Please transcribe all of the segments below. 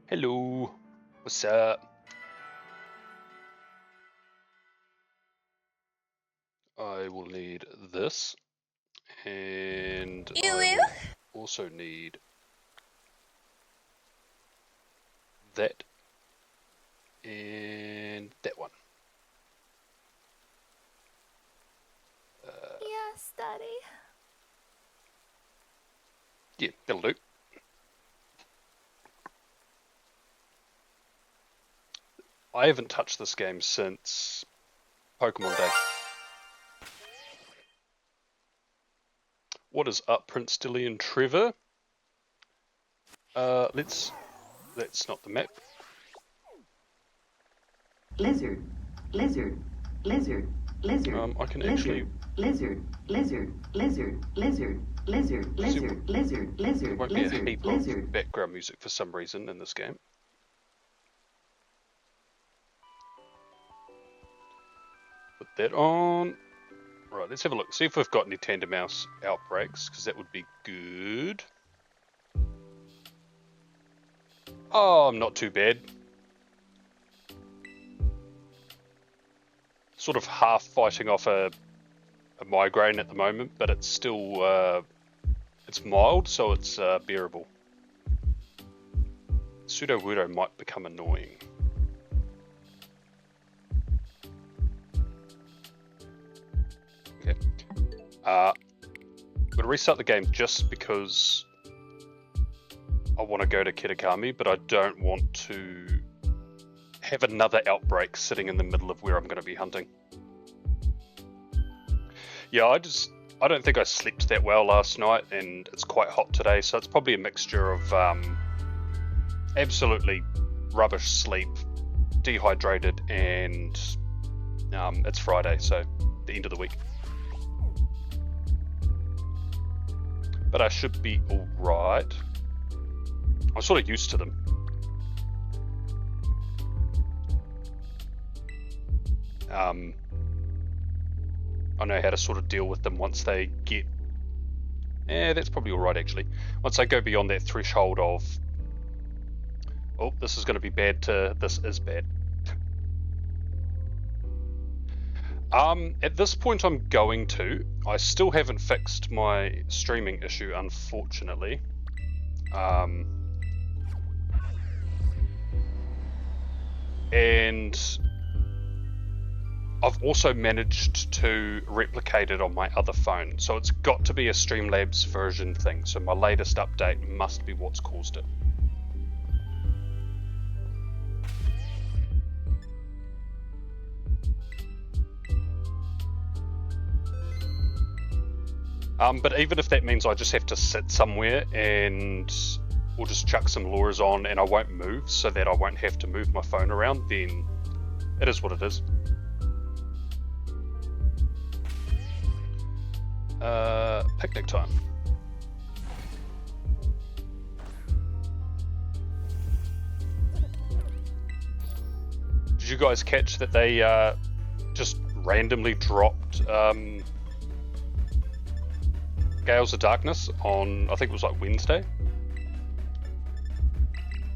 Hello, what's up? I will need this, and I will also need that, and that one. Yes, Daddy. Yeah, that'll do. I haven't touched this game since Pokemon Day. What is up, Prince Dillian Trevor? That's not the map. Lizard, lizard, lizard, lizard. I can actually. Lizard, lizard, lizard, lizard, lizard, lizard, lizard, lizard, There won't be a heap of background music for some reason in this game. Put that on. Right, let's have a look. See if we've got any tandem mouse outbreaks, because that would be good. Oh, I'm not too bad. Sort of half fighting off a migraine at the moment, but it's still it's mild, so it's bearable. Pseudo-Wudo might become annoying. Okay. I'm going to restart the game just because I want to go to Kitakami, but I don't want to have another outbreak sitting in the middle of where I'm going to be hunting. Yeah, I don't think I slept that well last night, and it's quite hot today, so it's probably a mixture of absolutely rubbish sleep, dehydrated, and it's Friday, so the end of the week. But I should be alright. I'm sort of used to them. I know how to sort of deal with them once they get... that's probably alright actually. Once I go beyond that threshold of... Oh, this is going to be bad to... This is bad. At this point I'm going to. I still haven't fixed my streaming issue, unfortunately. And I've also managed to replicate it on my other phone, so it's got to be a Streamlabs version thing, so my latest update must be what's caused it. But even if that means I just have to sit somewhere and we'll just chuck some lures on and I won't move so that I won't have to move my phone around, then it is what it is. Picnic time. Did you guys catch that they just randomly dropped Gales of Darkness on, I think it was like Wednesday?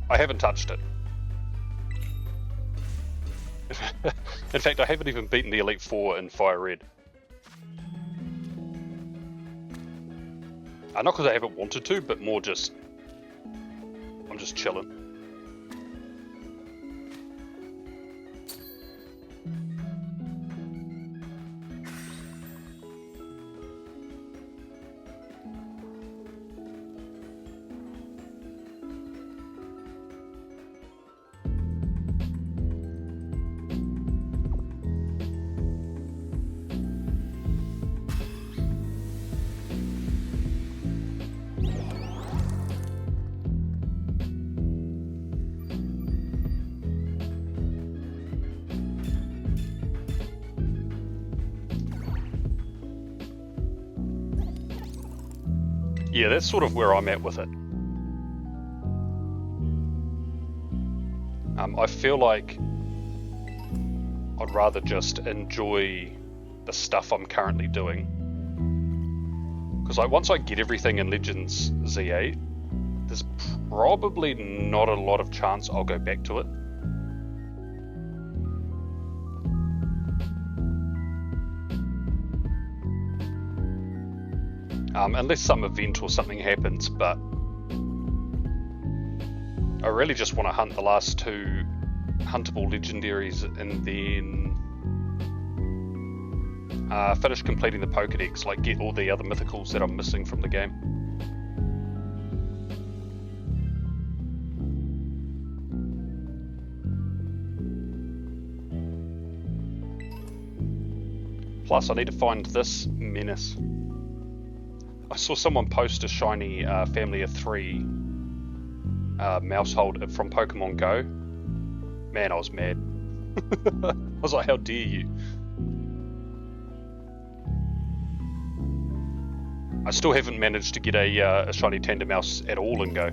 I haven't touched it. In fact, I haven't even beaten the Elite Four in Fire Red. Not because I haven't wanted to, but more just... I'm just chilling. Yeah, that's sort of where I'm at with it. I feel like I'd rather just enjoy the stuff I'm currently doing. Because like once I get everything in Legends Z8, there's probably not a lot of chance I'll go back to it. Unless some event or something happens, but I really just want to hunt the last 2 huntable legendaries and then finish completing the Pokedex, like get all the other mythicals that I'm missing from the game. Plus, I need to find this menace. I saw someone post a shiny family of 3 mousehold from Pokemon Go. Man, I was mad. I was like, how dare you? I still haven't managed to get a shiny Tandemaus at all in Go.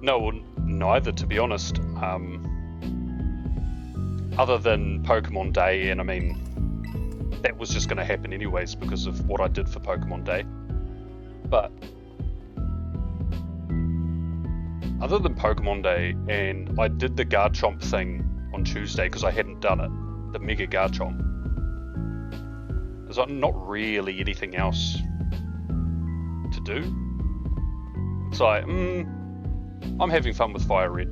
No, well, neither, to be honest. Other than Pokemon Day, and I mean, that was just going to happen anyways because of what I did for Pokemon Day. But other than Pokemon Day, and I did the Garchomp thing on Tuesday because I hadn't done it, the Mega Garchomp. There's not really anything else to do. It's like, I'm having fun with Fire Red.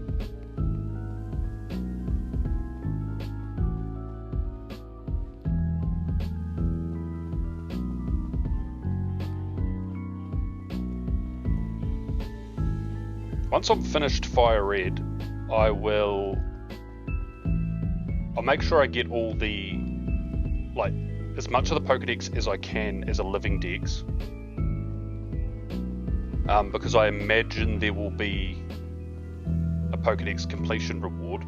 Once I'm finished Fire Red, I'll make sure I get all the, like, as much of the Pokedex as I can as a living dex. Because I imagine there will be a Pokedex completion reward.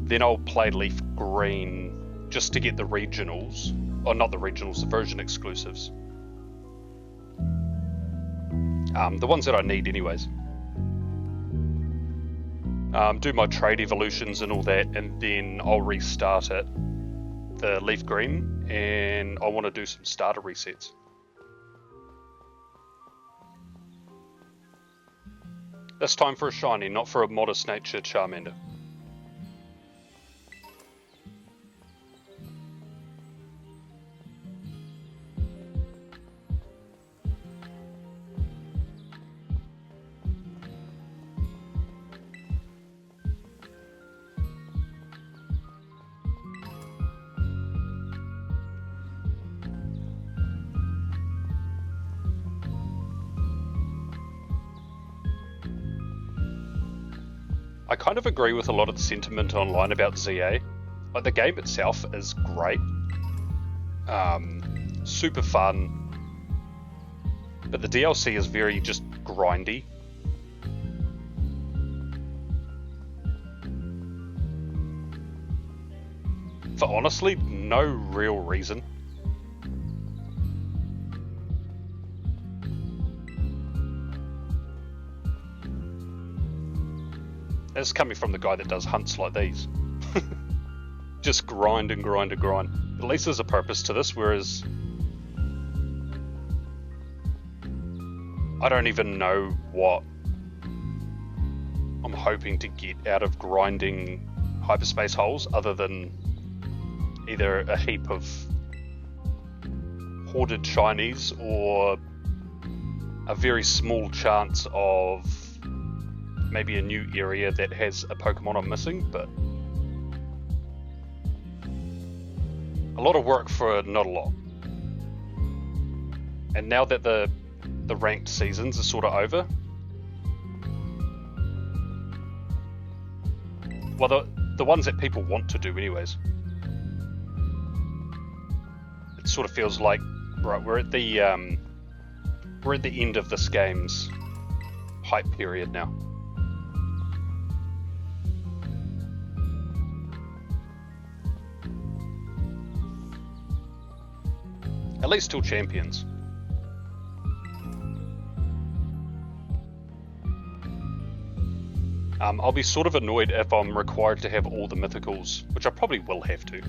Then I'll play Leaf Green just to get the regionals, or not the regionals, the version exclusives. The ones that I need anyways. Do my trade evolutions and all that, and then I'll restart it, the Leaf Green, and I want to do some starter resets. This time for a shiny, not for a modest nature Charmander. I kind of agree with a lot of the sentiment online about ZA. Like, the game itself is great. Super fun. But the DLC is very just grindy. For honestly, no real reason. It's coming from the guy that does hunts like these. Just grind and grind and grind. At least there's a purpose to this, whereas I don't even know what I'm hoping to get out of grinding hyperspace holes other than either a heap of hoarded shinies or a very small chance of maybe a new area that has a Pokemon I'm missing, but a lot of work for not a lot. And now that the ranked seasons are sort of over, well, the ones that people want to do anyways, it sort of feels like, right, we're at the end of this game's hype period now. At least till Champions. I'll be sort of annoyed if I'm required to have all the mythicals, which I probably will have to.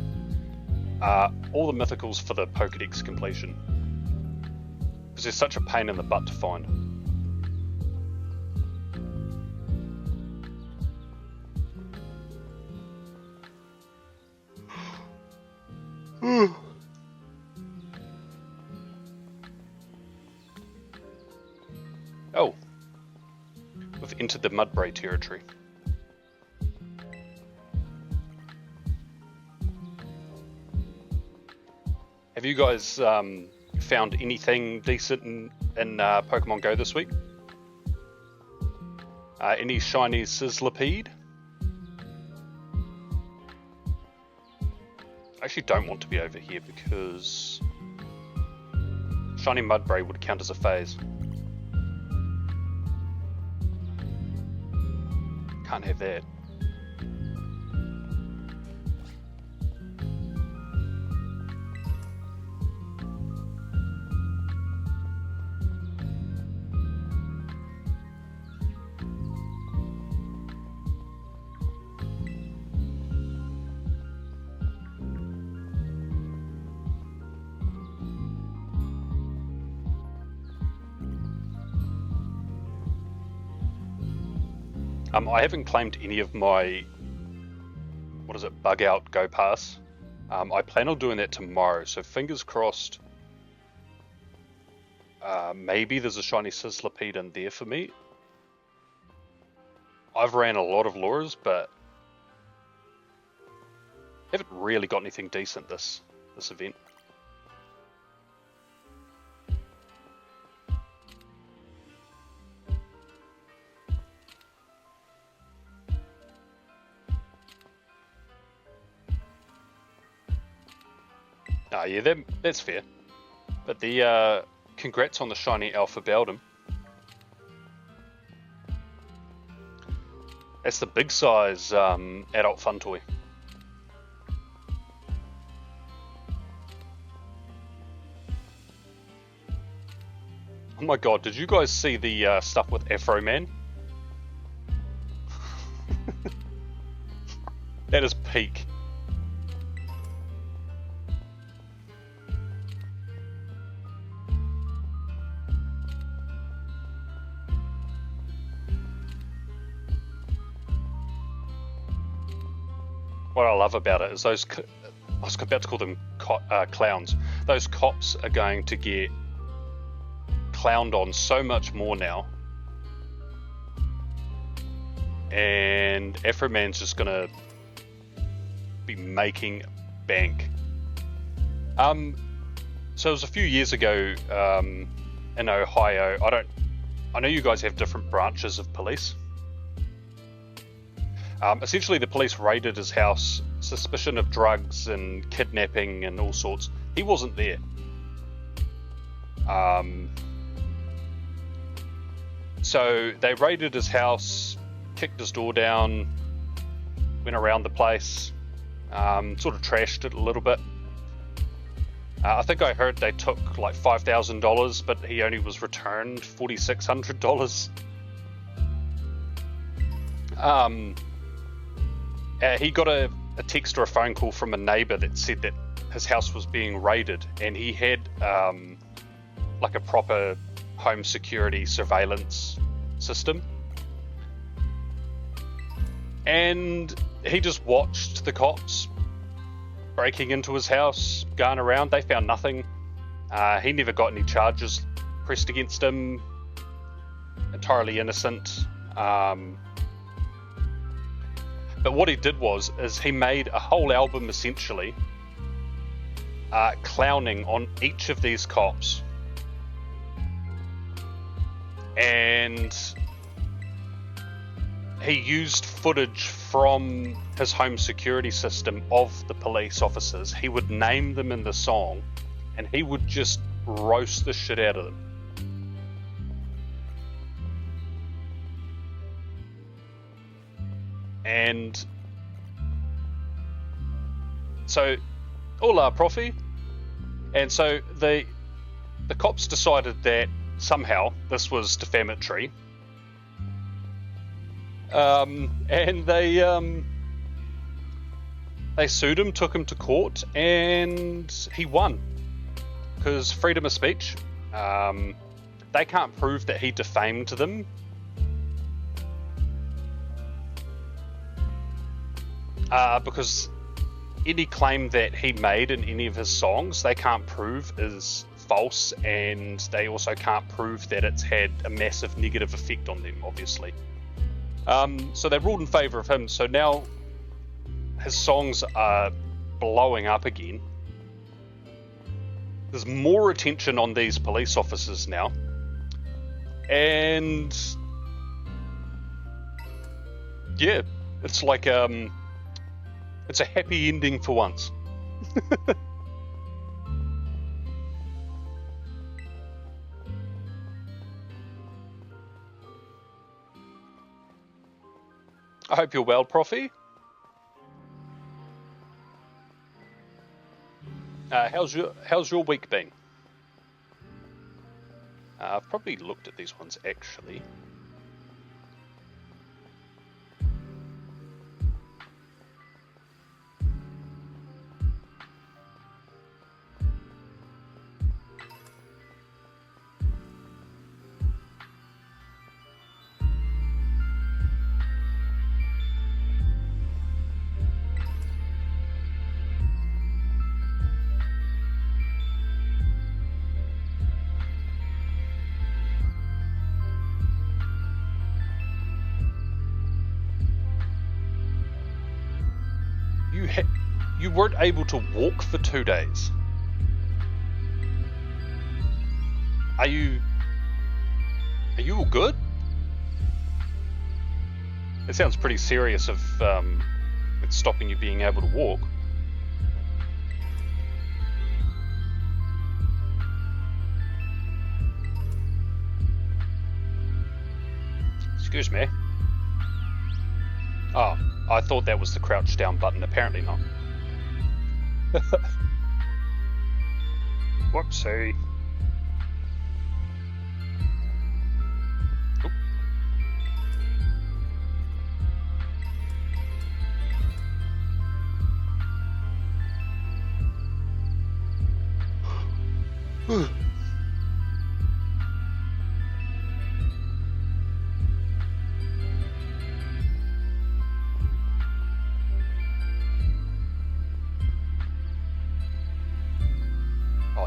All the mythicals for the Pokédex completion. Because they're such a pain in the butt to find. Oh. We've entered the Mudbray territory. Have you guys found anything decent in Pokemon Go this week? Any shiny Sizzlipede? I actually don't want to be over here because shiny Mudbray would count as a phase. Can't have that. I haven't claimed any of my, bug out go pass. I plan on doing that tomorrow, so fingers crossed. Maybe there's a shiny Sizzlipede in there for me. I've ran a lot of lures, but haven't really got anything decent this event. Yeah, that's fair. But the congrats on the shiny Alpha Beldum. That's the big size adult fun toy. Oh my god, did you guys see the stuff with Afro Man? That is peak. What I love about it is those, I was about to call them clowns, those cops are going to get clowned on so much more now. And Afro Man's just going to be making bank. So it was a few years ago in Ohio. I know you guys have different branches of police. Essentially, the police raided his house, suspicion of drugs and kidnapping and all sorts. He wasn't there. So they raided his house, kicked his door down, went around the place, sort of trashed it a little bit. I think I heard they took like $5,000, but he only was returned $4,600. He got a text or a phone call from a neighbor that said that his house was being raided, and he had like a proper home security surveillance system. And he just watched the cops breaking into his house, going around. They found nothing. He never got any charges pressed against him. Entirely innocent. But what he did is he made a whole album essentially clowning on each of these cops. And he used footage from his home security system of the police officers. He would name them in the song, and he would just roast the shit out of them. And so, hola, Profi. And so the cops decided that somehow this was defamatory. And they sued him, took him to court, and he won. Because freedom of speech. They can't prove that he defamed them. Because any claim that he made in any of his songs, they can't prove is false, and they also can't prove that it's had a massive negative effect on them, obviously. So they ruled in favour of him, so now his songs are blowing up again. There's more attention on these police officers now. And yeah, it's like it's a happy ending for once. I hope you're well, Profi. How's your week been? I've probably looked at these ones actually. You weren't able to walk for 2 days. Are you all good? It sounds pretty serious if it's stopping you being able to walk. Excuse me. Oh, I thought that was the crouch down button. Apparently not. Whoopsie. Oop.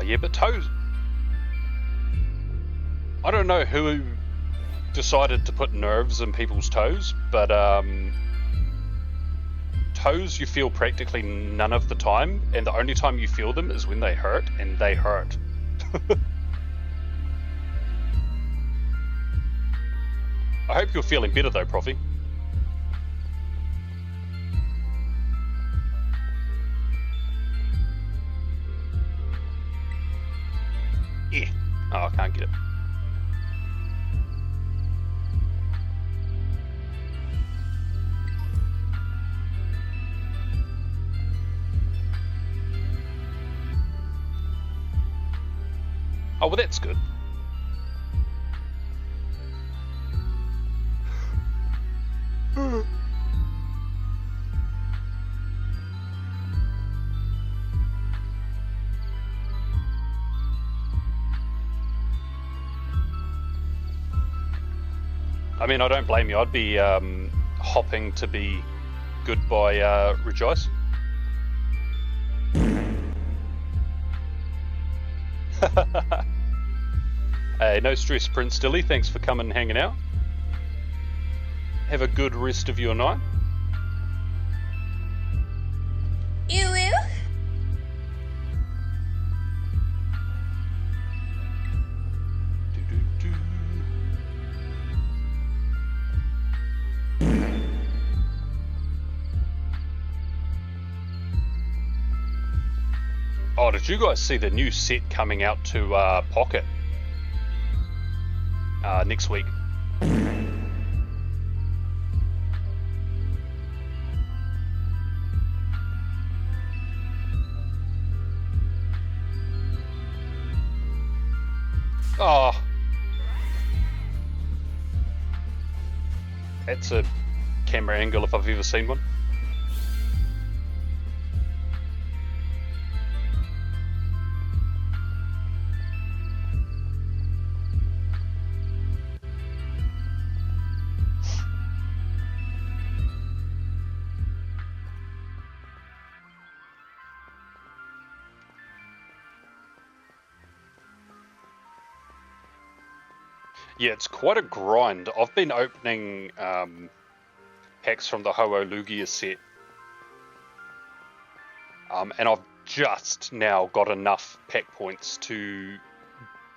Yeah, but toes. I don't know who decided to put nerves in people's toes, but toes you feel practically none of the time, and the only time you feel them is when they hurt, and they hurt. I hope you're feeling better though, Profi. Yeah. Oh, I can't get it. Oh, well, that's good. I mean, I don't blame you. I'd be hopping to be good by Rejoice. Hey, no stress, Prince Dilly. Thanks for coming and hanging out. Have a good rest of your night. You will? Oh, did you guys see the new set coming out to Pocket next week? Oh, that's a camera angle if I've ever seen one. Yeah, it's quite a grind. I've been opening packs from the Ho-Oh Lugia set, and I've just now got enough pack points to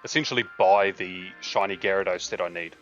essentially buy the shiny Gyarados that I need.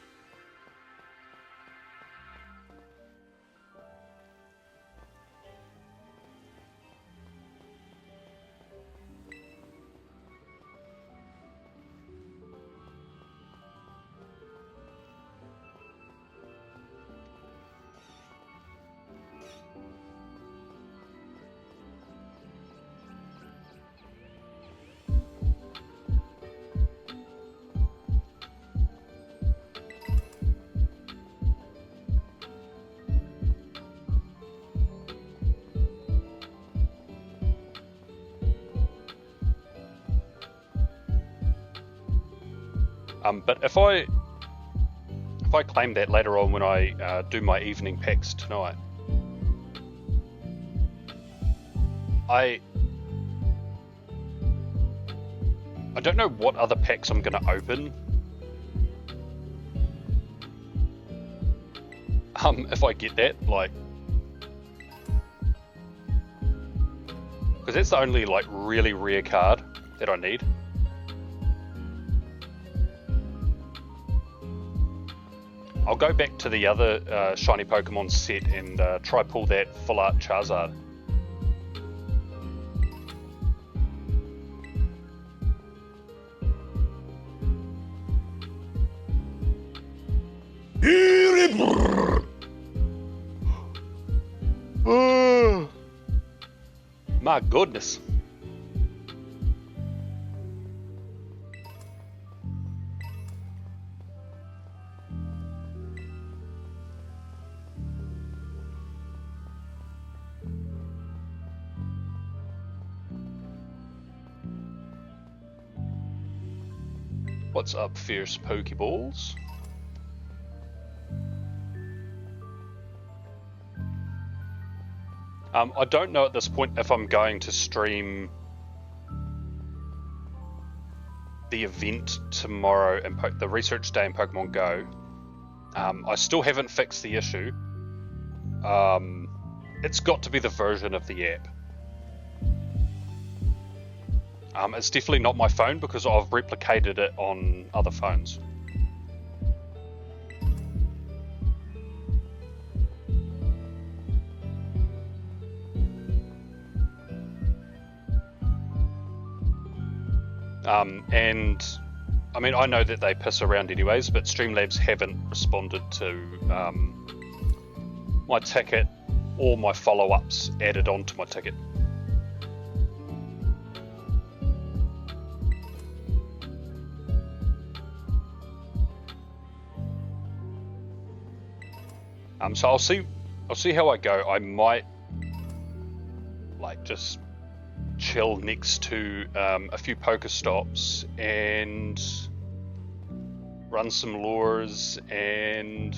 But if I claim that later on when I do my evening packs tonight, I don't know what other packs I'm going to open. If I get that, like, because that's the only like really rare card that I need. I'll go back to the other shiny Pokemon set and try pull that full art Charizard. My goodness. What's up, fierce Pokeballs? I don't know at this point if I'm going to stream the event tomorrow in the research day in Pokemon Go. I still haven't fixed the issue. It's got to be the version of the app. It's definitely not my phone because I've replicated it on other phones. And I mean, I know that they piss around anyways, but Streamlabs haven't responded to my ticket or my follow-ups added onto my ticket. So I'll see how I go. I might like just chill next to a few Pokestops and run some lures and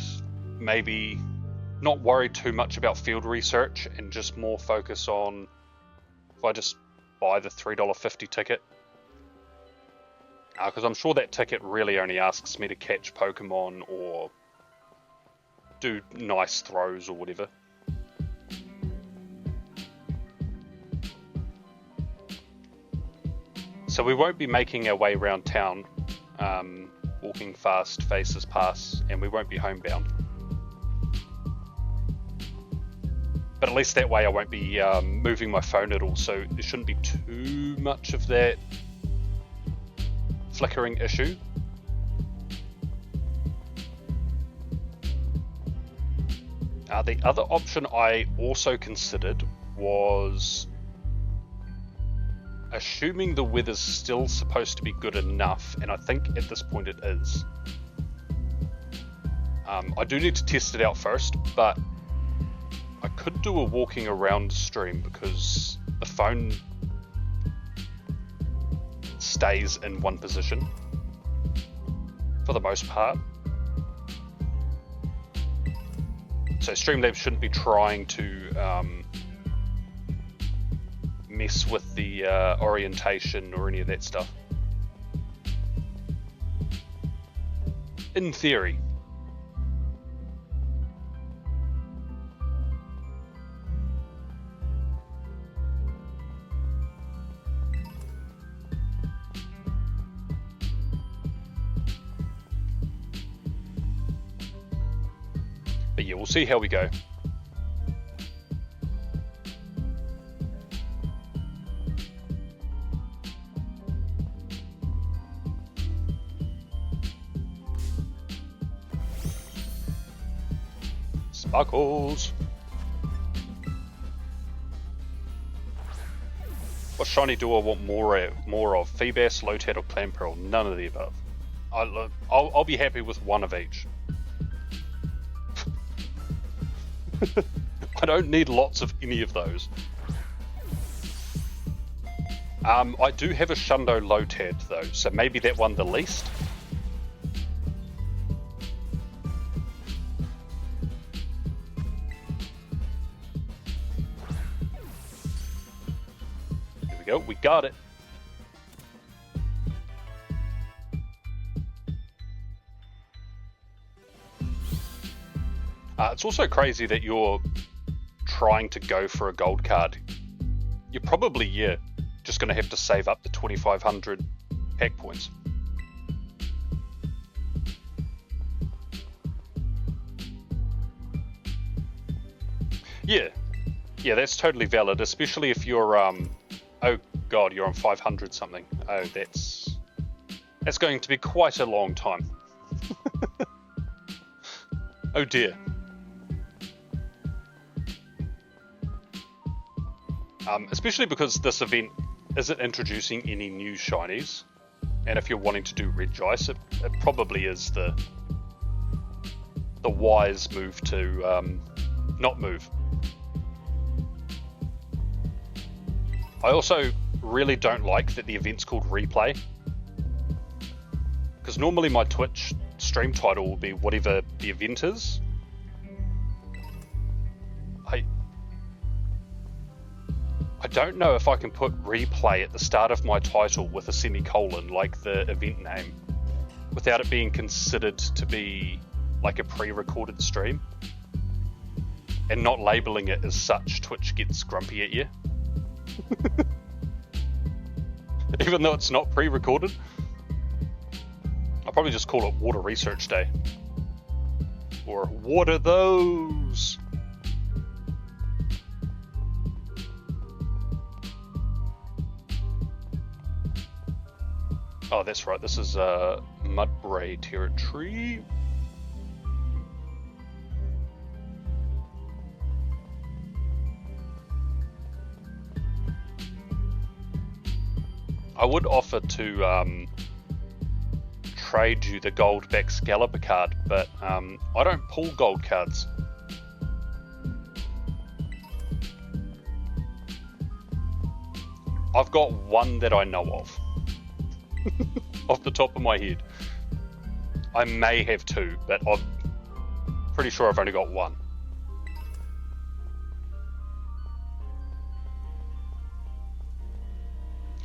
maybe not worry too much about field research and just more focus on if I just buy the $3.50 ticket. Because I'm sure that ticket really only asks me to catch Pokemon or do nice throws or whatever. So we won't be making our way around town, walking fast, faces pass, and we won't be homebound. But at least that way I won't be moving my phone at all, so there shouldn't be too much of that flickering issue. The other option I also considered was assuming the weather's still supposed to be good enough, and I think at this point it is. I do need to test it out first, but I could do a walking around stream because the phone stays in one position for the most part. So Streamlabs shouldn't be trying to mess with the orientation or any of that stuff. In theory. But yeah, we'll see how we go. Sparkles! What shiny do I want more of? Feebas, Lotad, or Clamperl? None of the above. I'll be happy with one of each. I don't need lots of any of those. I do have a Shundo Lotad though, so maybe that one the least. There we go, we got it. It's also crazy that you're trying to go for a gold card. You're probably, just going to have to save up the 2,500 pack points. Yeah, that's totally valid, especially if you're, oh god, you're on 500 something. Oh, that's going to be quite a long time. Oh dear. Especially because this event isn't introducing any new shinies, and if you're wanting to do Regice, it probably is the wise move to not move. I also really don't like that the event's called Replay, because normally my Twitch stream title will be whatever the event is. I don't know if I can put replay at the start of my title with a semicolon like the event name without it being considered to be like a pre-recorded stream, and not labeling it as such. Twitch gets grumpy at you. Even though it's not pre-recorded. I'll probably just call it Water Research Day. Or what are those? Oh, that's right, this is Mudbray territory. I would offer to trade you the gold back Excalibur card, but I don't pull gold cards. I've got one that I know of. Off the top of my head. I may have two, but I'm pretty sure I've only got one.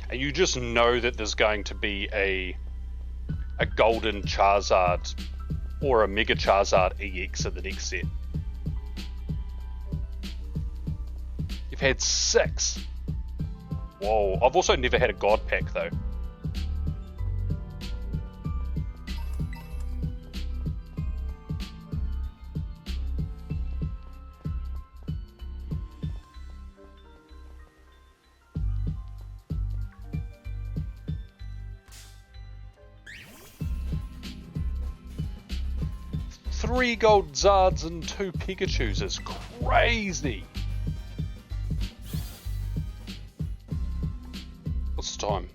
And you just know that there's going to be a golden Charizard or a Mega Charizard EX at the next set. You've had 6. Whoa, I've also never had a God Pack though. Three gold Zards and 2 Pikachus is crazy. What's the time?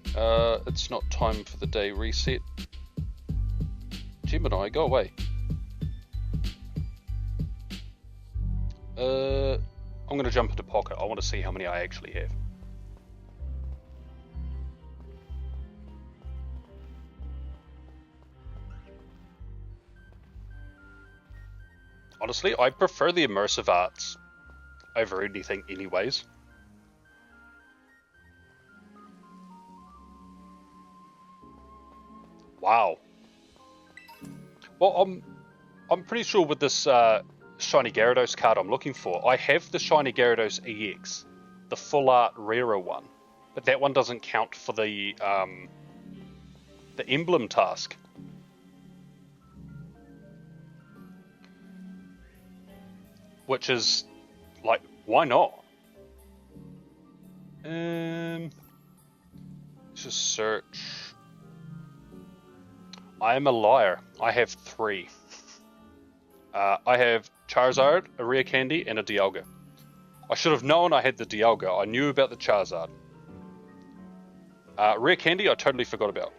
It's not time for the day reset. Gemini, go away. I'm going to jump into Pocket. I want to see how many I actually have. Honestly, I prefer the immersive arts over anything anyways. Wow. Well, I'm pretty sure with this Shiny Gyarados card I'm looking for, I have the Shiny Gyarados EX, the full art rarer one, but that one doesn't count for the emblem task. Which is, like, why not? Let's just search. I am a liar. I have 3. I have Charizard, a Rare Candy, and a Dialga. I should have known I had the Dialga. I knew about the Charizard. Rare Candy, I totally forgot about.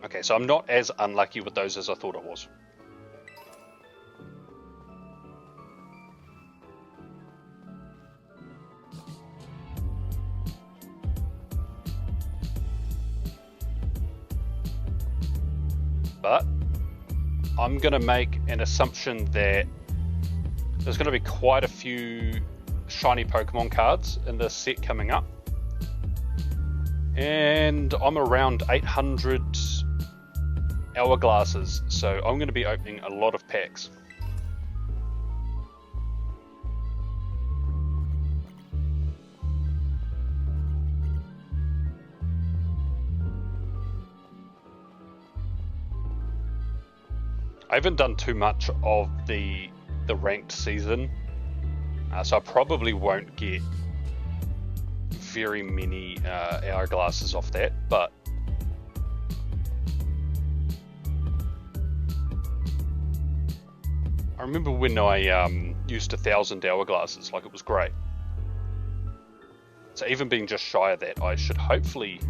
Okay, so I'm not as unlucky with those as I thought I was. But I'm going to make an assumption that there's going to be quite a few shiny Pokemon cards in this set coming up. And I'm around 800 hourglasses, so I'm going to be opening a lot of packs. I haven't done too much of the ranked season, so I probably won't get very many hourglasses off that, but I remember when I used 1,000 hourglasses, like, it was great. So even being just shy of that, I should hopefully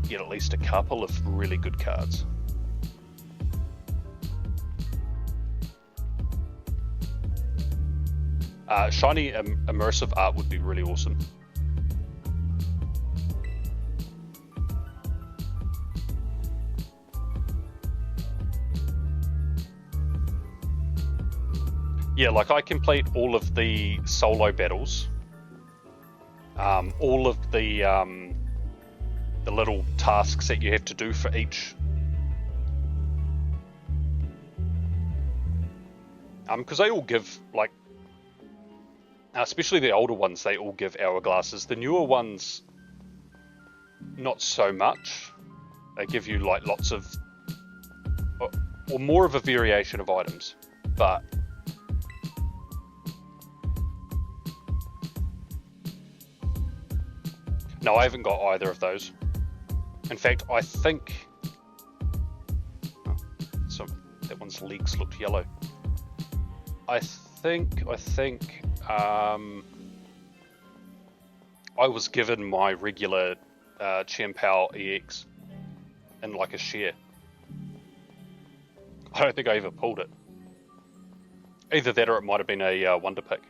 get at least a couple of really good cards. Shiny immersive art would be really awesome. Yeah, like, I complete all of the solo battles, all of the little tasks that you have to do for each. Because they all give, like, especially the older ones, they all give hourglasses. The newer ones, not so much. They give you, like, lots of, or more of a variation of items, but no, I haven't got either of those. In fact, I think so. That one's legs looked yellow. I think I was given my regular Chien-Pao EX in, like, a share. I don't think I ever pulled it. Either that or it might have been a Wonder Pick.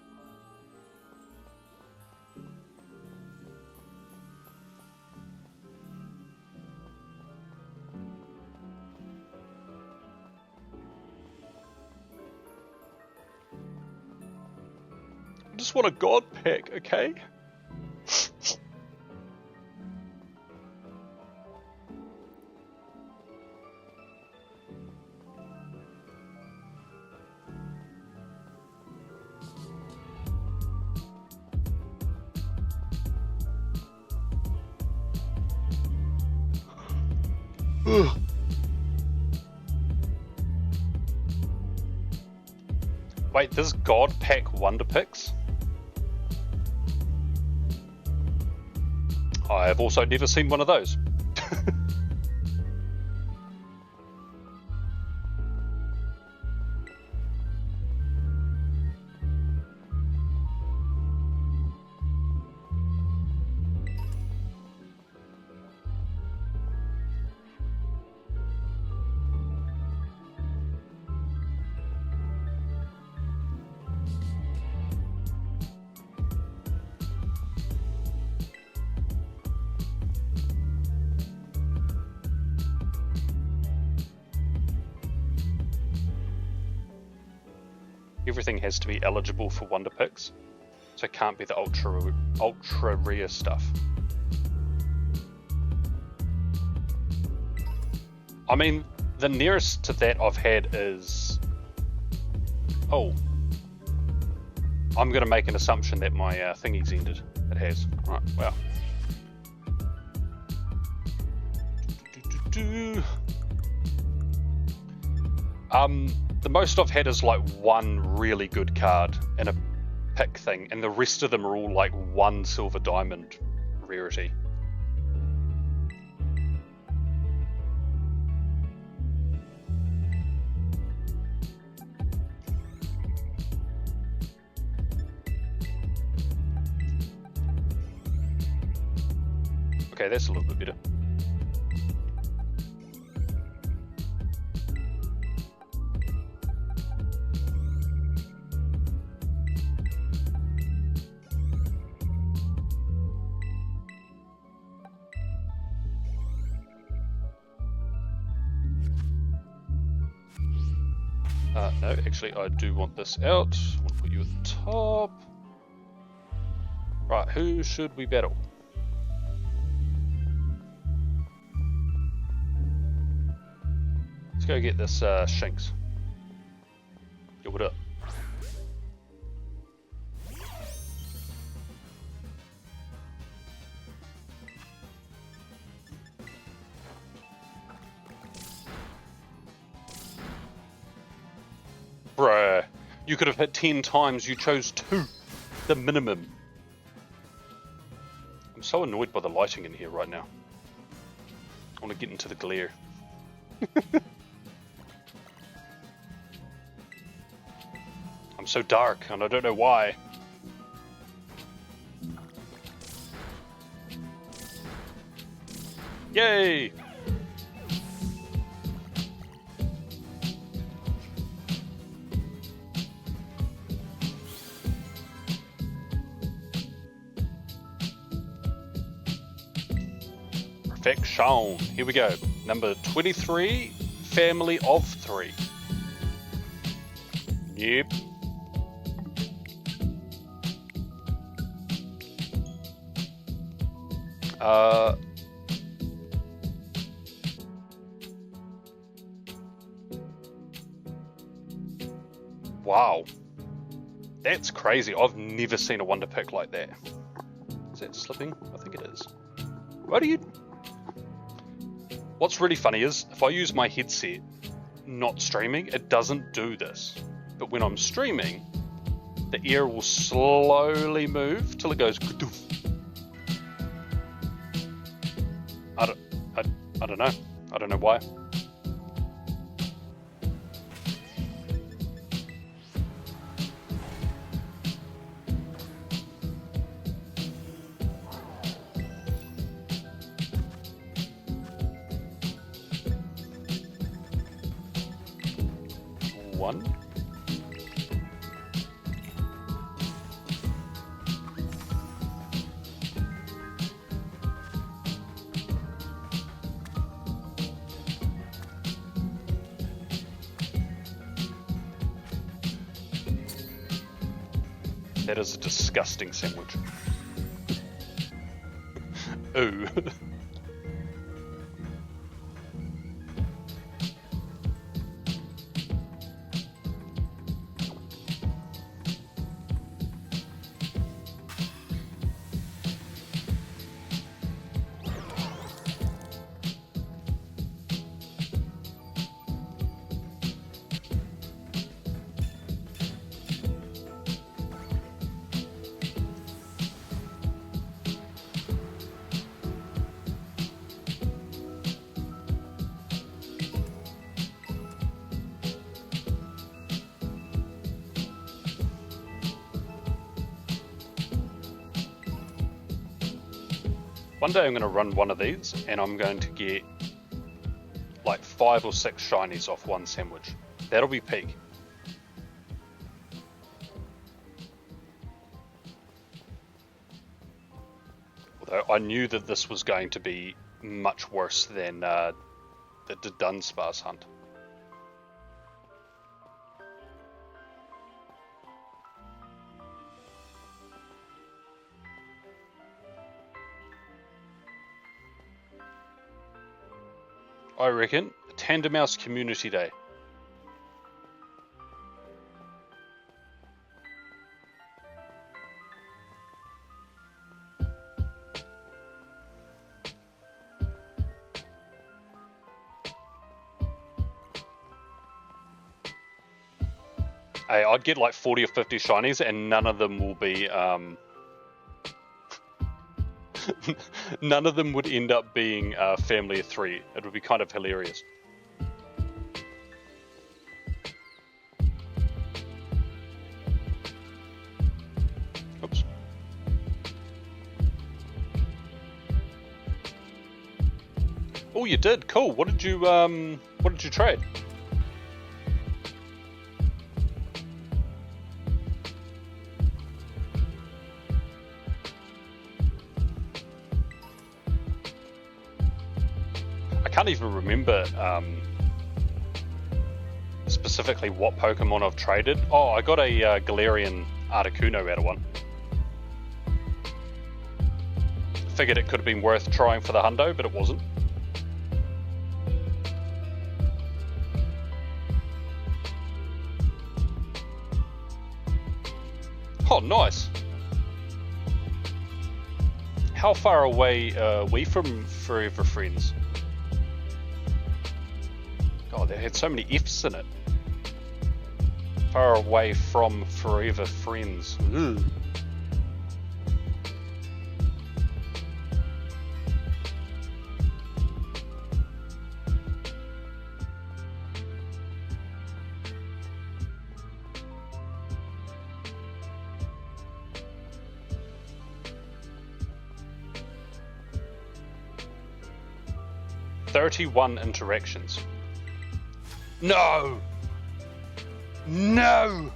I just want a God Pack, okay? Wait, there's God Pack Wonder Picks? I've also never seen one of those. everything has to be eligible for Wonder Picks, so it can't be the ultra rare stuff. I mean, the nearest to that I've had is... Oh. I'm going to make an assumption that my thingy's ended. It has. Right, wow. The most I've had is like one really good card in a pick thing, and the rest of them are all like one silver diamond rarity. Okay, that's a little bit better. No, actually I do want this out. I want to put you at the top. Right, who should we battle? Let's go get this Shinx. Yo, what up? Bruh, you could have hit 10 times, you chose 2, the minimum. I'm so annoyed by the lighting in here right now. I want to get into the glare. I'm so dark, and I don't know why. Yay! Perfection. Here we go. Number 23, family of 3. Yep. Wow. That's crazy. I've never seen a Wonder Pick like that. Is that slipping? I think it is. Why do you... What's really funny is, if I use my headset, not streaming, it doesn't do this. But when I'm streaming, the air will slowly move till it goes... I don't know. I don't know why. One. That is a disgusting sandwich. Ooh. One day I'm going to run one of these and I'm going to get like 5 or 6 shinies off one sandwich. That'll be peak. Although I knew that this was going to be much worse than the Dunsparce hunt. I reckon Tandem Mouse Community Day. Hey, I'd get like 40 or 50 shinies and none of them will be, none of them would end up being family of 3. It would be kind of hilarious. Oops. Oh, you did? Cool. What did you trade? I can't even remember specifically what Pokemon I've traded. Oh, I got a Galarian Articuno out of one. Figured it could have been worth trying for the hundo, but it wasn't. Oh, nice. How far away are we from Forever Friends? God, they had so many F's in it. Far away from Forever Friends. Ugh. "31 interactions." No! No!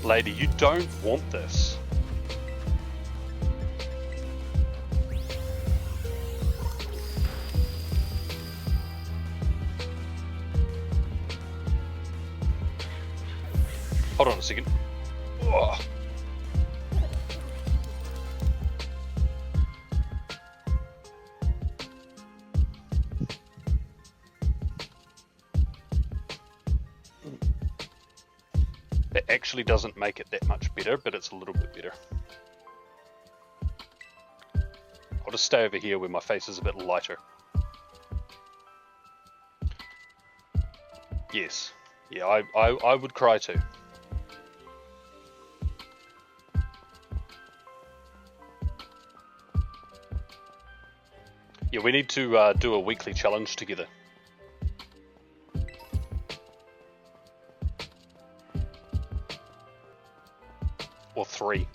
Lady, you don't want this. Hold on a second. Ugh. It actually doesn't make it that much better, but it's a little bit better. I'll just stay over here where my face is a bit lighter. Yes. Yeah, I would cry too. Yeah, we need to do a weekly challenge together. Or 3.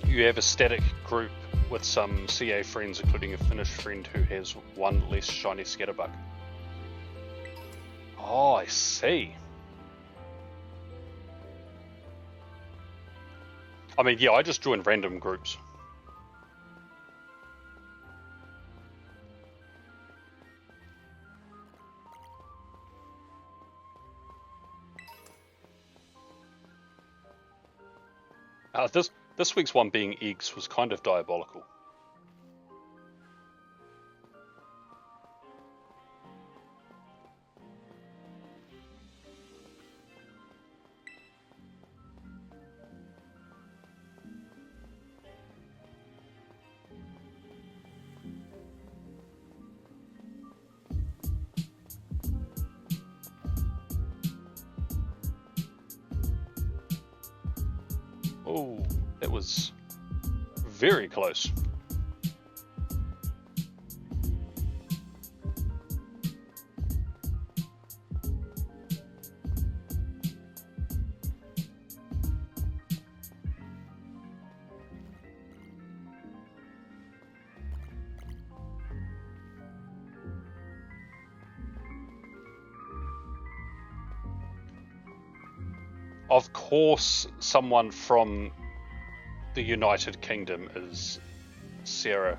You have a static group with some CA friends, including a Finnish friend who has 1 less shiny scatterbug. Oh, I see. I mean, yeah, I just joined random groups. This week's one being eggs was kind of diabolical. Oh, that was very close. Of course, someone from the United Kingdom is Sarah.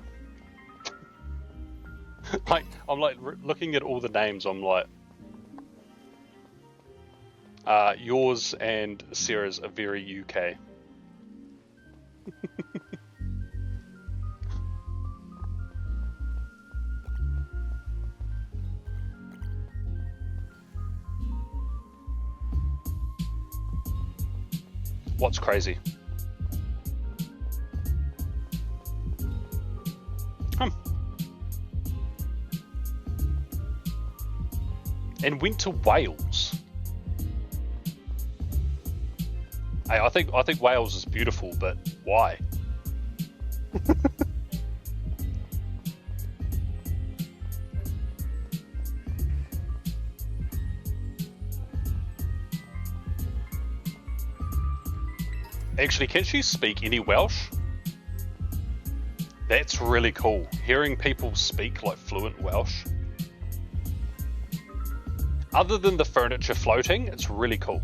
Like, I'm like looking at all the names. I'm like, yours and Sarah's are very UK. What's crazy? And went to Wales. Hey, I think Wales is beautiful, but why? Actually, can she speak any Welsh? That's really cool. Hearing people speak like fluent Welsh. Other than the furniture floating, it's really cool.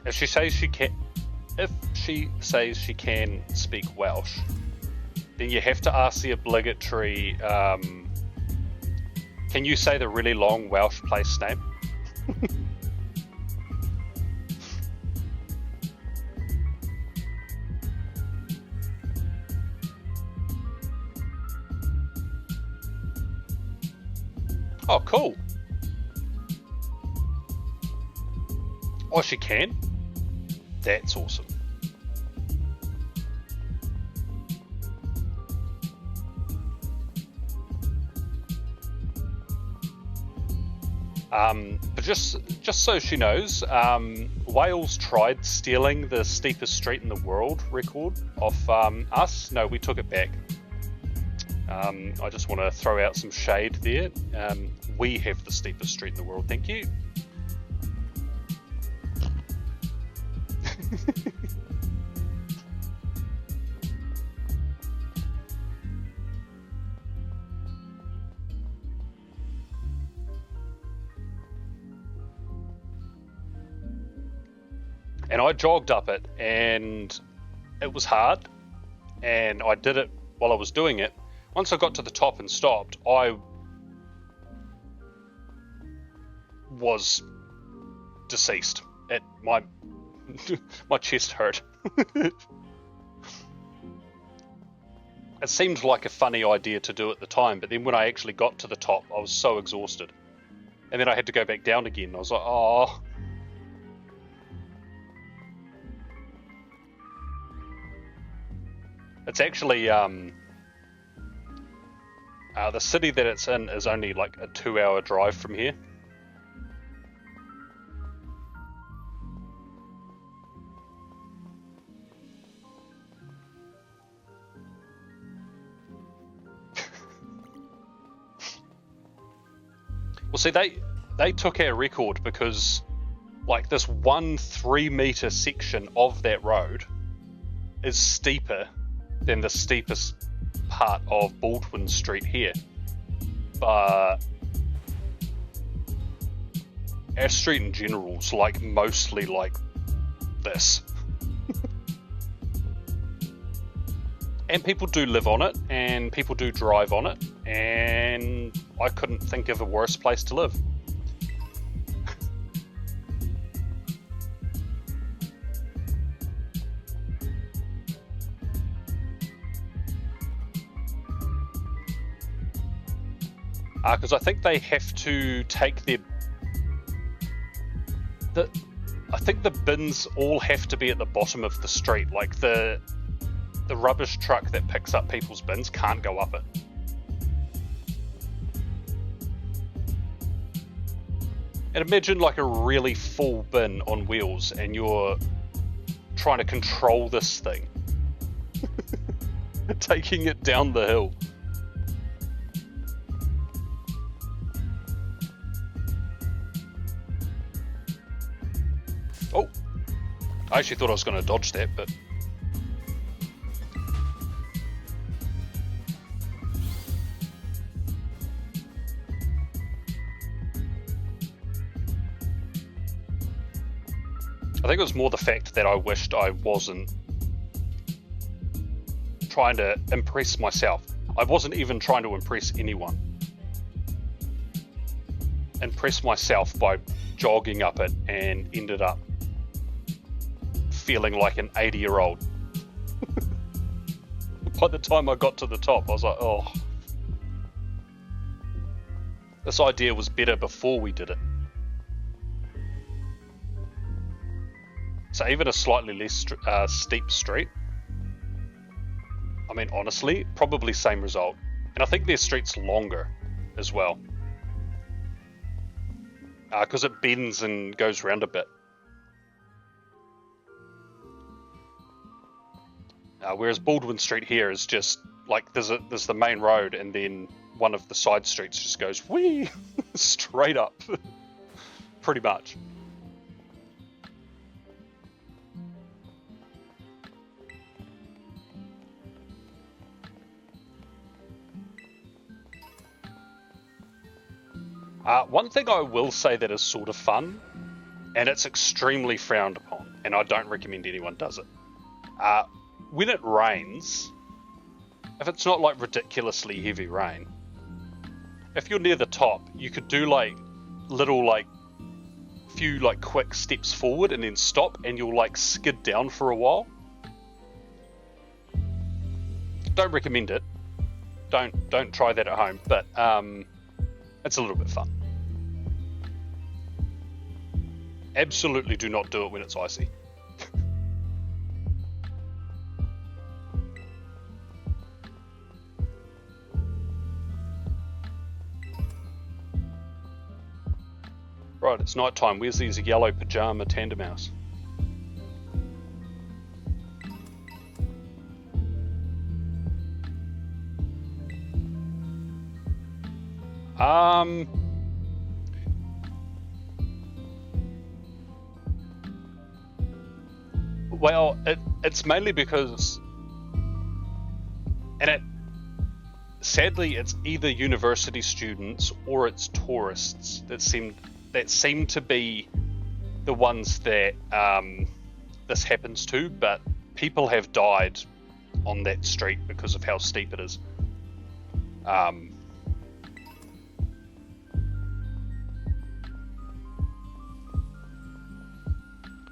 If she says she can speak Welsh, then you have to ask the obligatory, can you say the really long Welsh place name? Oh, cool. Oh, she can? That's awesome. But just so she knows, Wales tried stealing the steepest street in the world record off us. No, we took it back. I just want to throw out some shade there. We have the steepest street in the world, thank you. And I jogged up it, and it was hard, and I did it while I was doing it. Once I got to the top and stopped, I was deceased. My chest hurt. It seemed like a funny idea to do at the time, but then when I actually got to the top, I was so exhausted. And then I had to go back down again. I was like, oh. It's actually, the city that it's in is only like a 2-hour drive from here. Well, see, they took our record because, like, this 1 3-meter section of that road is steeper than the steepest part of Baldwin Street here. But our street in general is like mostly like this. And people do live on it, and people do drive on it, and I couldn't think of a worse place to live. Because I think they have to take I think the bins all have to be at the bottom of the street. Like the rubbish truck that picks up people's bins can't go up it. And imagine like a really full bin on wheels, and you're trying to control this thing, taking it down the hill. Oh! I actually thought I was going to dodge that, but... I think it was more the fact that I wished I wasn't trying to impress myself. I wasn't even trying to impress anyone. Impress myself by jogging up it and ended up feeling like an 80-year-old. By the time I got to the top, I was like, oh. This idea was better before we did it. So even a slightly less steep street, I mean, honestly, probably same result. And I think their street's longer as well. Because it bends and goes round a bit. Whereas Baldwin Street here is just like there's the main road and then one of the side streets just goes whee straight up, pretty much. One thing I will say that is sort of fun, and it's extremely frowned upon, and I don't recommend anyone does it. When it rains, if it's not like ridiculously heavy rain, if you're near the top, you could do like little like few like quick steps forward and then stop, and you'll like skid down for a while. Don't recommend it. Don't try that at home, but it's a little bit fun. Absolutely do not do it when it's icy. Right, it's night time. Where's these yellow pajama tandem mouse? Well, it's mainly because, sadly, it's either university students or it's tourists that seem to be the ones that this happens to, but people have died on that street because of how steep it is.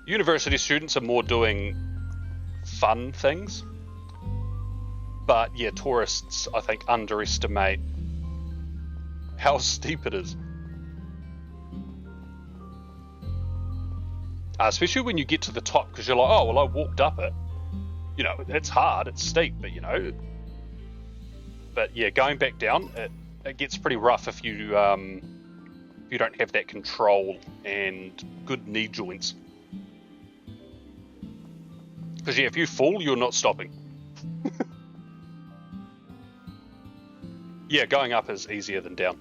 University students are more doing fun things, but yeah, tourists, I think, underestimate how steep it is. Especially when you get to the top, because you're like, oh, well, I walked up it. You know, it's hard, it's steep, but you know. But yeah, going back down, it gets pretty rough if you don't have that control and good knee joints. Because yeah, if you fall, you're not stopping. Yeah, going up is easier than down.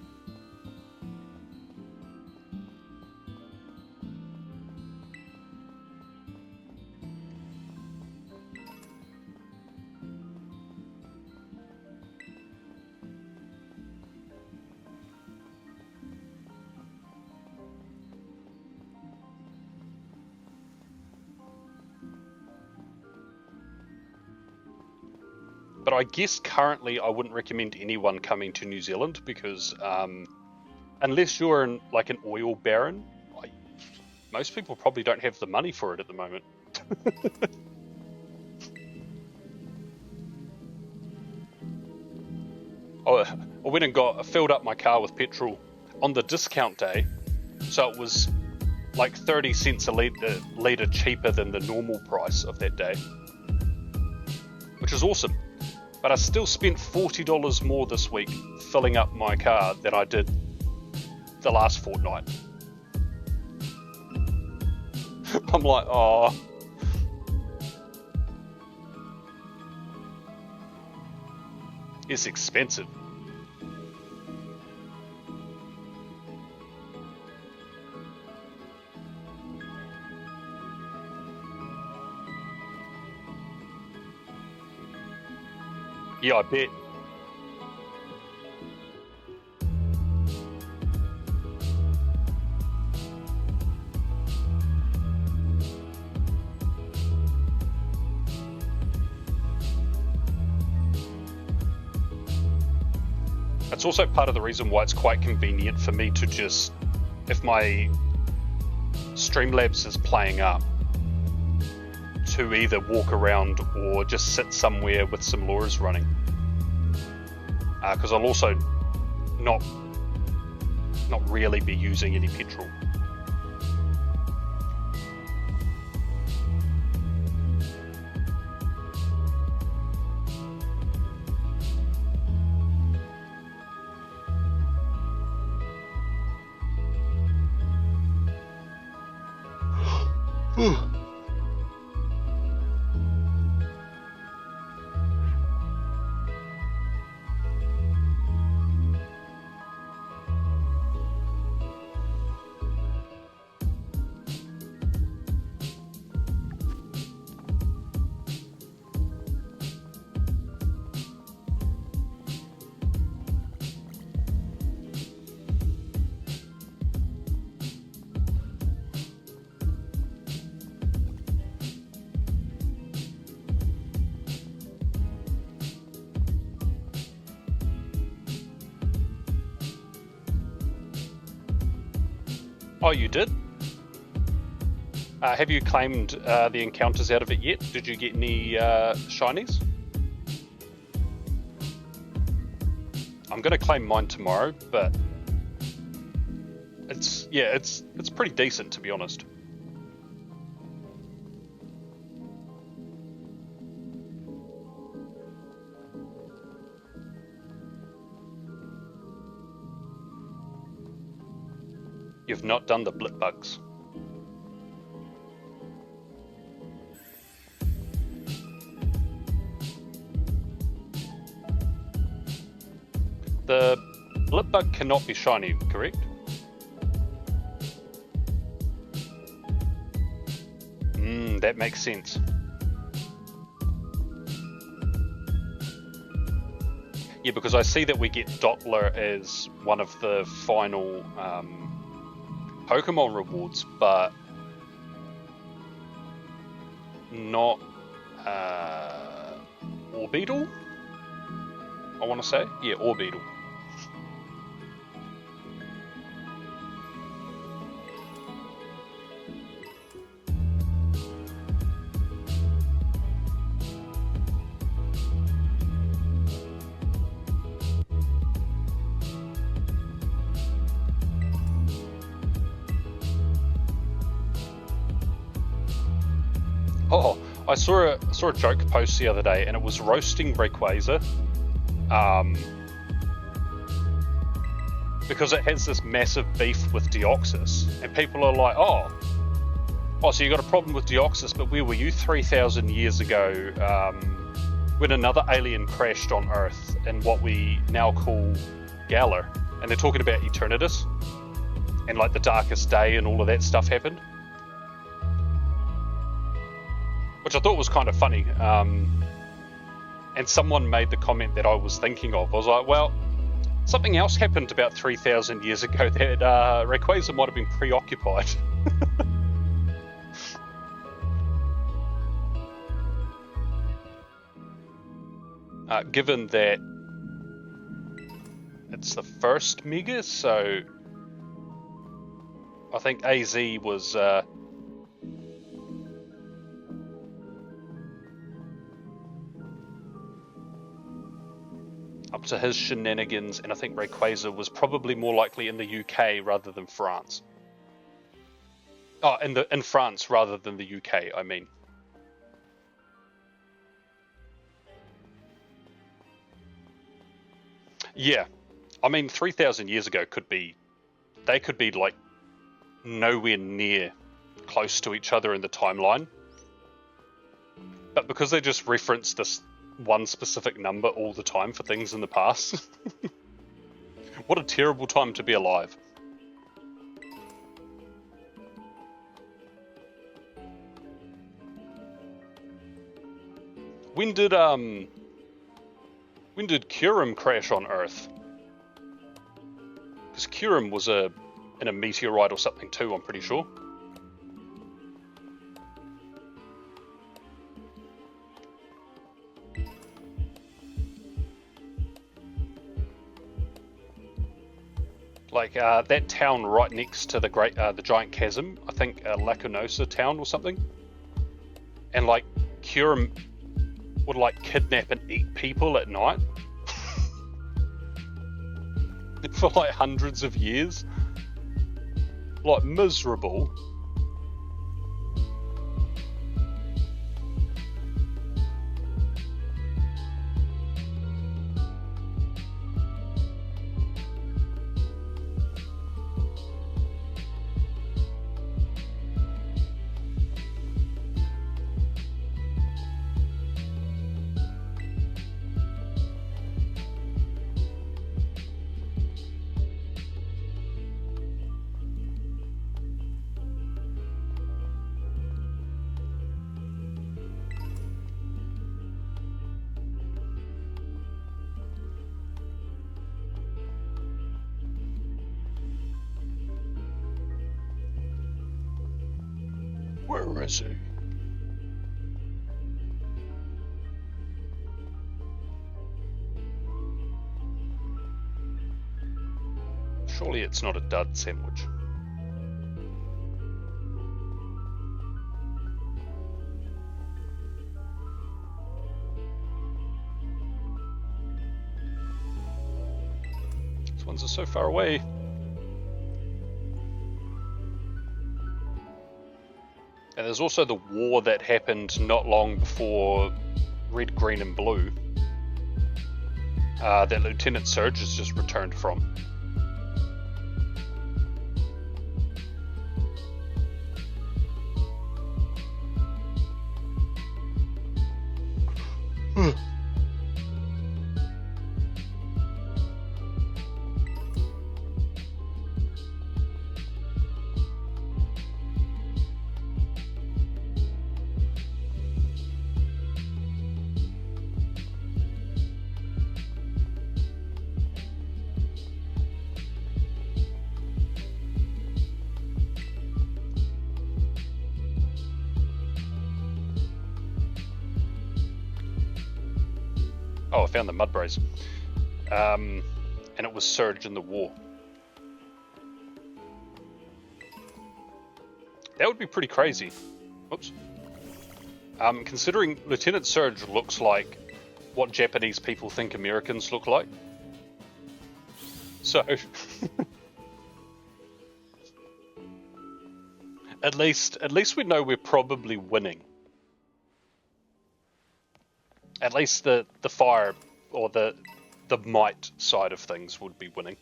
But I guess currently I wouldn't recommend anyone coming to New Zealand because unless you're in like an oil baron, most people probably don't have the money for it at the moment. I went and filled up my car with petrol on the discount day, so it was like 30 cents a litre cheaper than the normal price of that day, which is awesome. But I still spent $40 more this week filling up my car than I did the last fortnight. I'm like, oh. It's expensive. Yeah, I bet. It's also part of the reason why it's quite convenient for me to just, if my Streamlabs is playing up, to either walk around or just sit somewhere with some lures running. Because I'll also not really be using any petrol. Oh, you did? Have you claimed the encounters out of it yet? Did you get any shinies? I'm going to claim mine tomorrow, but it's pretty decent, to be honest. You've not done the blip bugs. The blip bug cannot be shiny, correct? That makes sense. Yeah, because I see that we get Doppler as one of the final Pokemon rewards, but not Orbeetle, I want to say. Yeah, Orbeetle. Oh, I saw a joke post the other day, and it was roasting Rayquaza, because it has this massive beef with Deoxys, and people are like, oh, so you got a problem with Deoxys, but where were you 3,000 years ago, when another alien crashed on Earth in what we now call Galar? And they're talking about Eternatus, and like the Darkest Day and all of that stuff happened. Which I thought was kind of funny, and someone made the comment that I was thinking of. I was like, well, something else happened about 3,000 years ago that Rayquaza might have been preoccupied. Given that it's the first Mega, so I think AZ was... up to his shenanigans, and I think Rayquaza was probably more likely in the UK rather than France. Oh, in France rather than the UK, I mean. Yeah, I mean 3,000 years ago they could be like nowhere near close to each other in the timeline. But because they just reference this one specific number all the time for things in the past. What a terrible time to be alive. When did When did Kurum crash on Earth? Because Kurum was in a meteorite or something too, I'm pretty sure. Like that town right next to the giant chasm, I think Lacunosa town or something. And like Kurum would like kidnap and eat people at night for like hundreds of years. Like miserable. Where is he? Surely it's not a dud sandwich. These ones are so far away. And there's also the war that happened not long before Red, Green and Blue that Lieutenant Surge has just returned from. Oh, I found the Mudbraze. And it was Surge in the war. That would be pretty crazy. Whoops. Considering Lieutenant Surge looks like what Japanese people think Americans look like. So... at least we know we're probably winning. At least the fire or the might side of things would be winning.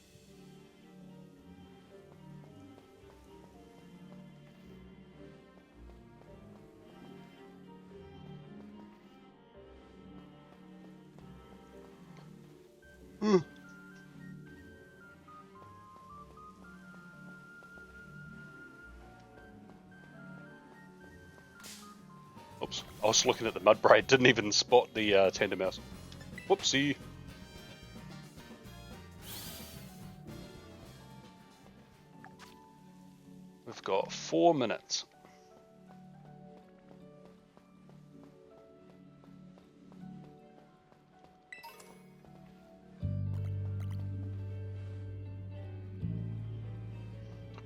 Oops, I was looking at the Mudbraid, didn't even spot the Tandem Mouse. Whoopsie. We've got 4 minutes.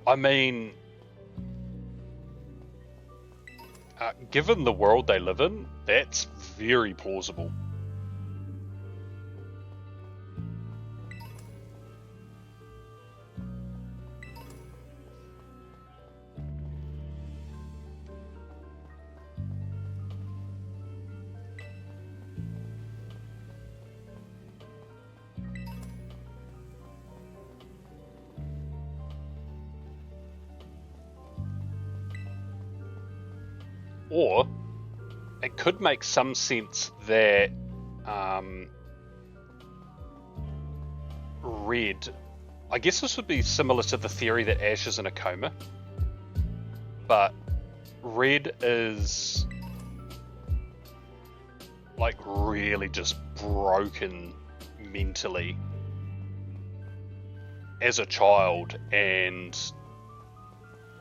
I mean... given the world they live in, that's very plausible. Or it could make some sense that Red, I guess this would be similar to the theory that Ash is in a coma, but Red is like really just broken mentally as a child and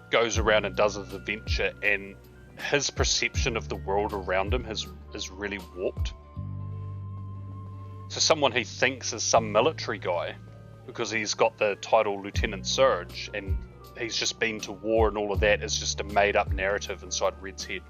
goes around and does his adventure, and his perception of the world around him is really warped. So someone he thinks is some military guy because he's got the title Lieutenant Surge and he's just been to war and all of that is just a made up narrative inside Red's head.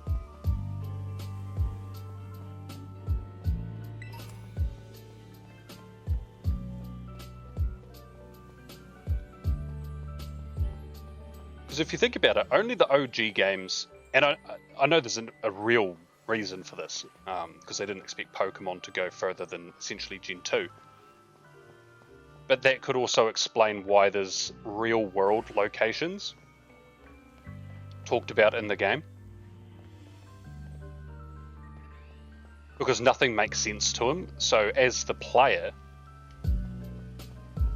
Because if you think about it, only the OG games, and I know there's a real reason for this, because they didn't expect Pokemon to go further than essentially Gen 2. But that could also explain why there's real world locations talked about in the game. Because nothing makes sense to them, so as the player,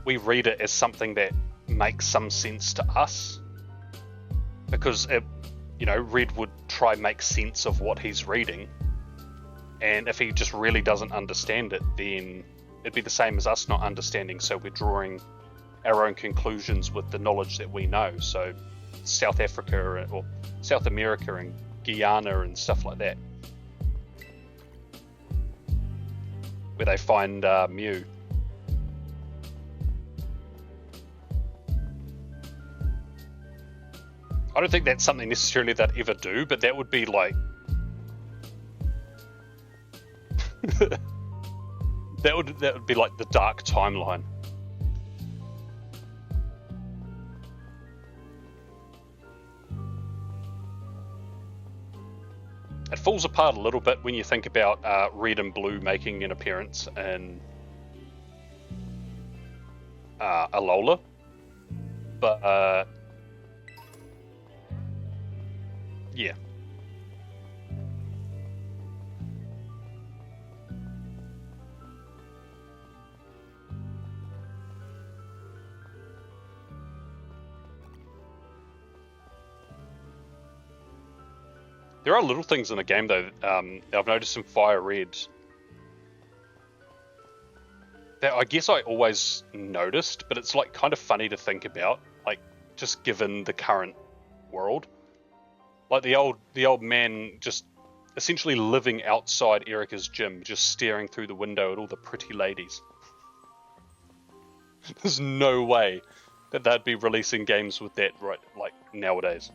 we read it as something that makes some sense to us. Because Red would try and make sense of what he's reading, and if he just really doesn't understand it, then it'd be the same as us not understanding, so we're drawing our own conclusions with the knowledge that we know. So South Africa or South America and Guyana and stuff like that, where they find Mew. I don't think that's something necessarily they'd ever do, but that would be like... that would be like the dark timeline. It falls apart a little bit when you think about Red and Blue making an appearance in Alola, but yeah. There are little things in the game though, I've noticed in Fire Red that I guess I always noticed, but it's like kind of funny to think about, like just given the current world. Like the old man just essentially living outside Erica's gym, just staring through the window at all the pretty ladies. There's no way that they'd be releasing games with that right like nowadays.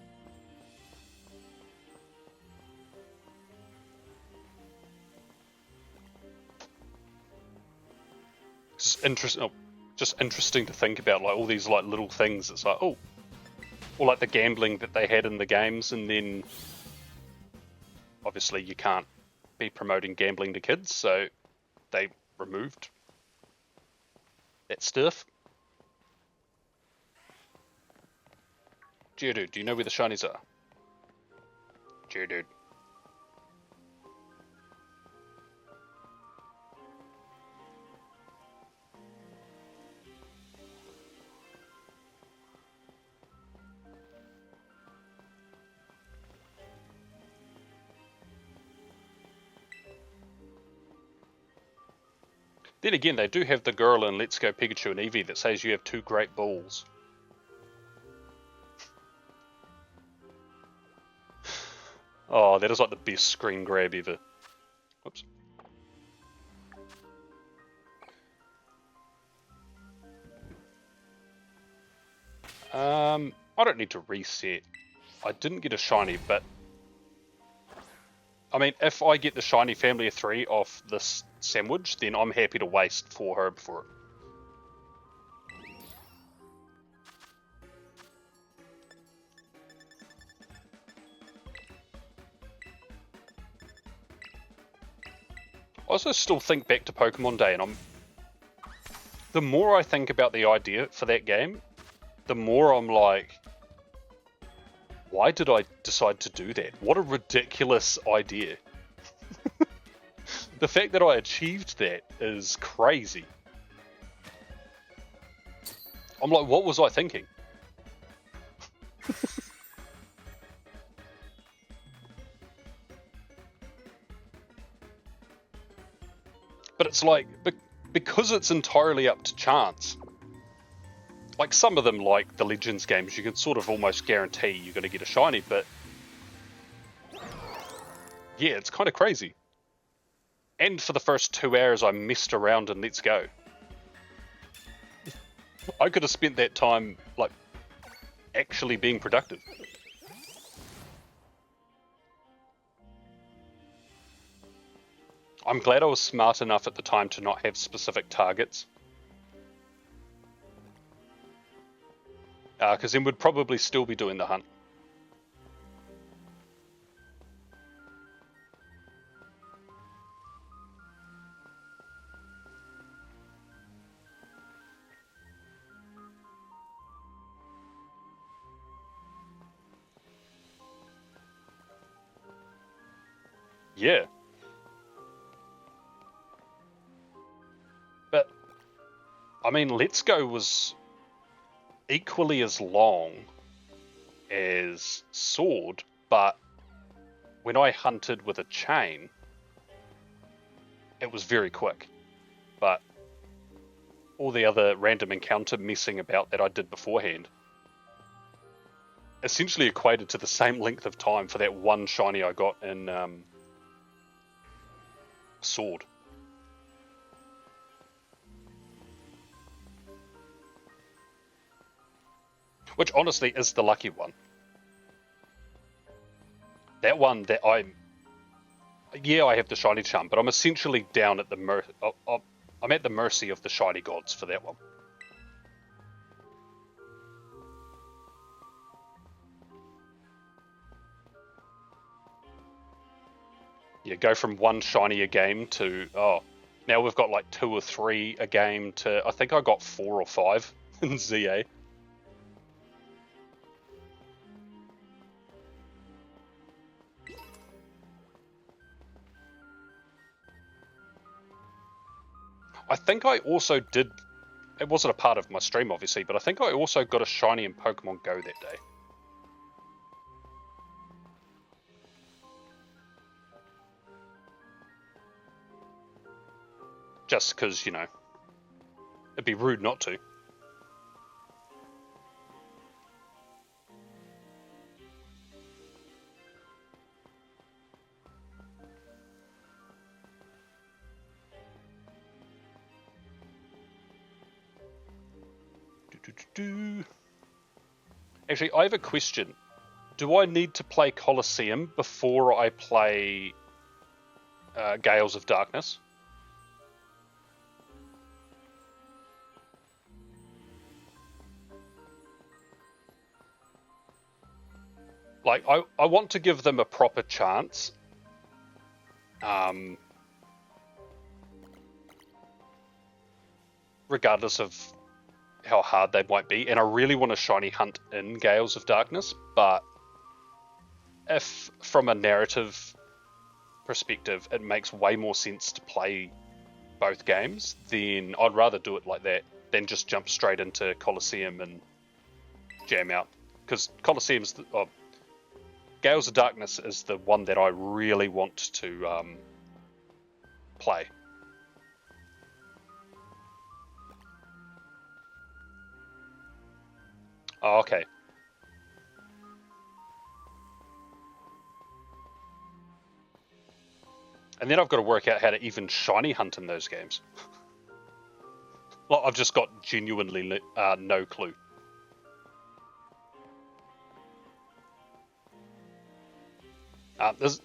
Just interesting to think about, like all these like little things. It's like, oh, or like the gambling that they had in the games, and then obviously you can't be promoting gambling to kids, so they removed that stuff. Geodude, do you know where the shinies are? Geodude. Then again, they do have the girl in Let's Go Pikachu and Eevee that says you have two great balls. Oh, that is like the best screen grab ever. Whoops. I don't need to reset. I didn't get a shiny, but I mean, if I get the shiny Family of 3 off this sandwich, then I'm happy to waste 4 herb for it. I also still think back to Pokemon Day, and the more I think about the idea for that game, the more I'm like, why did I decide to do that? What a ridiculous idea. The fact that I achieved that is crazy. I'm like, what was I thinking? But it's like, because it's entirely up to chance. Like some of them, like the Legends games, you can sort of almost guarantee you're going to get a shiny, but yeah, it's kind of crazy. And for the first 2 hours, I messed around in Let's Go. I could have spent that time, like, actually being productive. I'm glad I was smart enough at the time to not have specific targets. Because then we'd probably still be doing the hunt. Yeah. But, I mean, Let's Go was equally as long as Sword, but when I hunted with a chain, it was very quick. But all the other random encounter messing about that I did beforehand essentially equated to the same length of time for that one shiny I got in Sword. Which honestly is the lucky one. That one that I have the shiny charm, but I'm essentially down at the I'm at the mercy of the shiny gods for that one. Yeah, go from one shiny a game to now we've got like 2 or 3 a game to I think I got 4 or 5 in ZA. I think I also did, it wasn't a part of my stream obviously, but I think I also got a shiny in Pokemon Go that day. Just because, you know, it'd be rude not to. Actually, I have a question. Do I need to play Colosseum before I play Gales of Darkness? Like, I want to give them a proper chance. Regardless of how hard they might be, and I really want a shiny hunt in Gales of Darkness, but if from a narrative perspective it makes way more sense to play both games, then I'd rather do it like that than just jump straight into Colosseum and jam out. Because Colosseum's Gales of Darkness is the one that I really want to play. Oh, okay. And then I've got to work out how to even shiny hunt in those games. Well, I've just got genuinely no clue. There's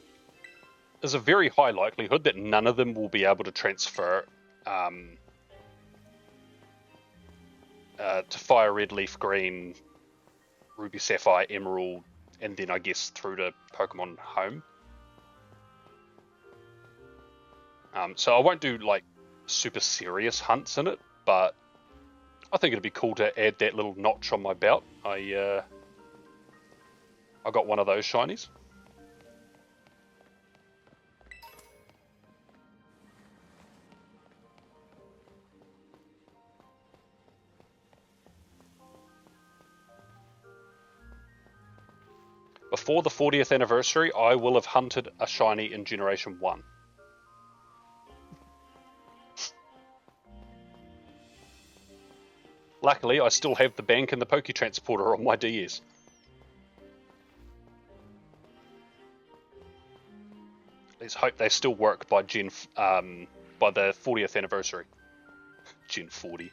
a very high likelihood that none of them will be able to transfer to Fire Red, Leaf Green, Ruby Sapphire, Emerald, and then I guess through to Pokemon Home. So I won't do like super serious hunts in it, but I think it'd be cool to add that little notch on my belt. I got one of those shinies. Before the 40th anniversary, I will have hunted a shiny in Generation 1. Luckily, I still have the bank and the Poke Transporter on my DS. Let's hope they still work by by the 40th anniversary. Gen 40.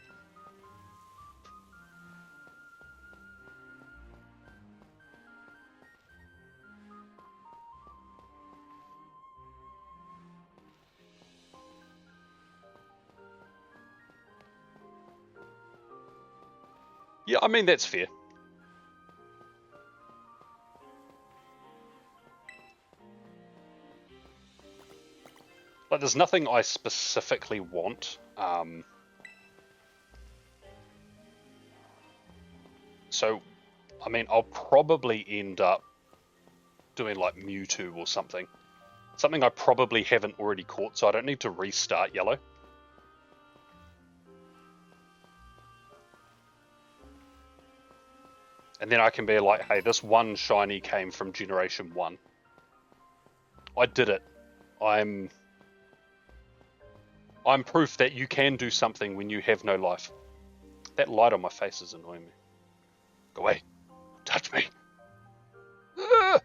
Yeah, I mean, that's fair. Like, there's nothing I specifically want. So, I mean, I'll probably end up doing like Mewtwo or something. Something I probably haven't already caught, so I don't need to restart Yellow. And then I can be like, hey, this one shiny came from Generation 1. I did it. I'm proof that you can do something when you have no life. That light on my face is annoying me. Go away. Touch me. I'm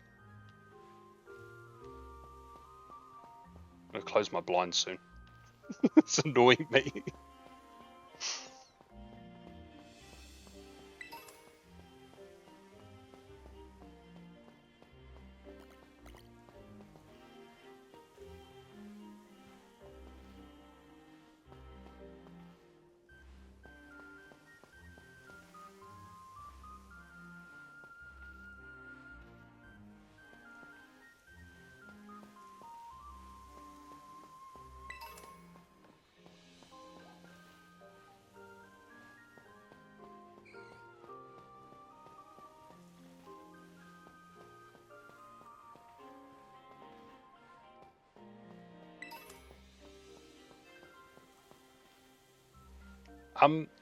going to close my blinds soon. It's annoying me.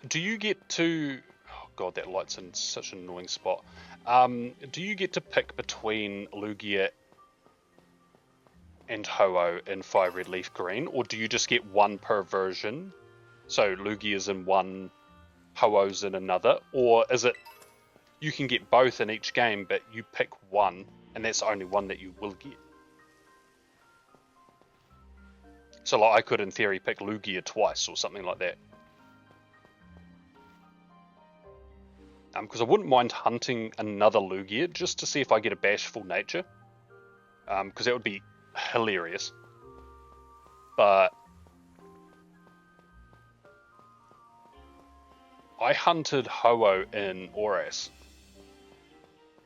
Do you get to... Oh god, that light's in such an annoying spot. Do you get to pick between Lugia and Ho-Oh in Fire Red Leaf Green, or do you just get one per version? So Lugia's in one, Ho-Oh's in another, or is it you can get both in each game, but you pick one, and that's the only one that you will get? So like I could in theory pick Lugia twice or something like that. Because I wouldn't mind hunting another Lugia just to see if I get a bashful nature. Because that would be hilarious. But I hunted Ho-Oh in Oras.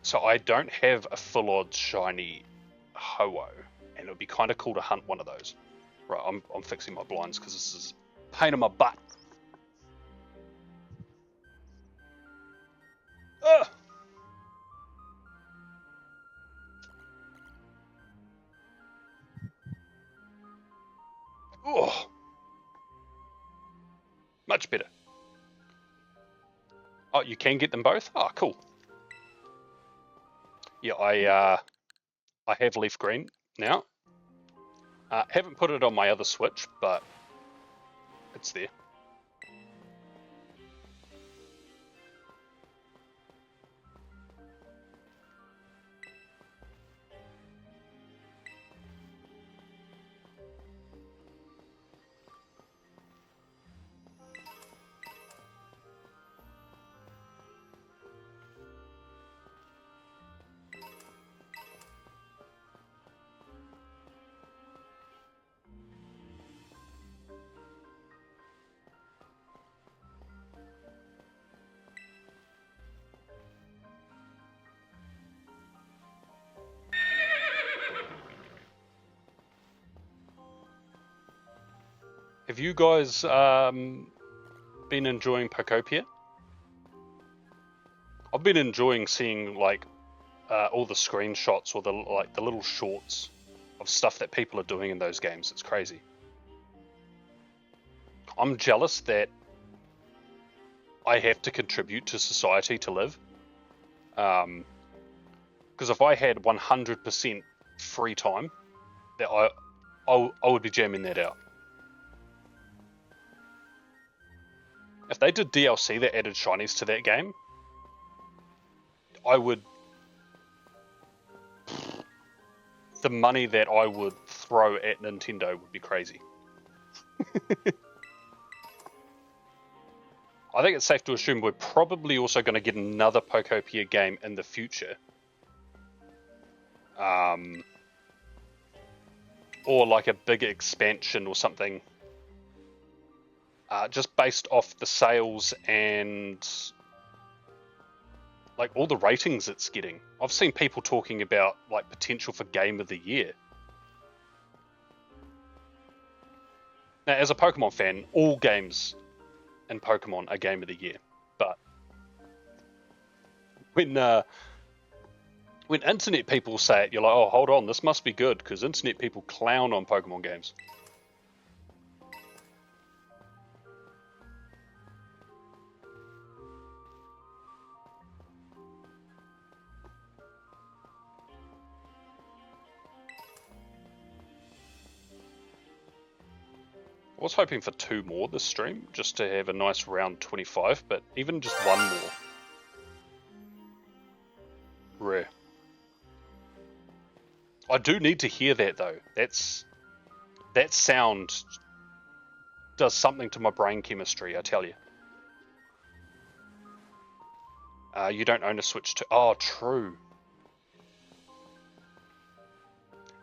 So I don't have a full odds shiny Ho-Oh. And it would be kind of cool to hunt one of those. Right, I'm fixing my blinds because this is a pain in my butt. Ugh! Oh, much better. Oh, you can get them both? Oh, cool. Yeah, I have leaf green now. Haven't put it on my other Switch, but it's there. Have you guys been enjoying Pokopia? I've been enjoying seeing like all the screenshots or the little shorts of stuff that people are doing in those games. It's crazy. I'm jealous that I have to contribute to society to live. Because if I had 100% free time, that I would be jamming that out. If they did DLC that added shinies to that game, I would... The money that I would throw at Nintendo would be crazy. I think it's safe to assume we're probably also going to get another Pokopia game in the future. Or like a big expansion or something. Just based off the sales and like all the ratings it's getting. I've seen people talking about like potential for Game of the Year. Now, as a Pokemon fan, all games in Pokemon are Game of the Year. But when internet people say it, you're like, oh, hold on, this must be good, because internet people clown on Pokemon games. I was hoping for 2 more this stream, just to have a nice round 25, but even just 1 more. Rare. I do need to hear that though. That sound does something to my brain chemistry, I tell you. You don't own a Switch 2. Oh, true.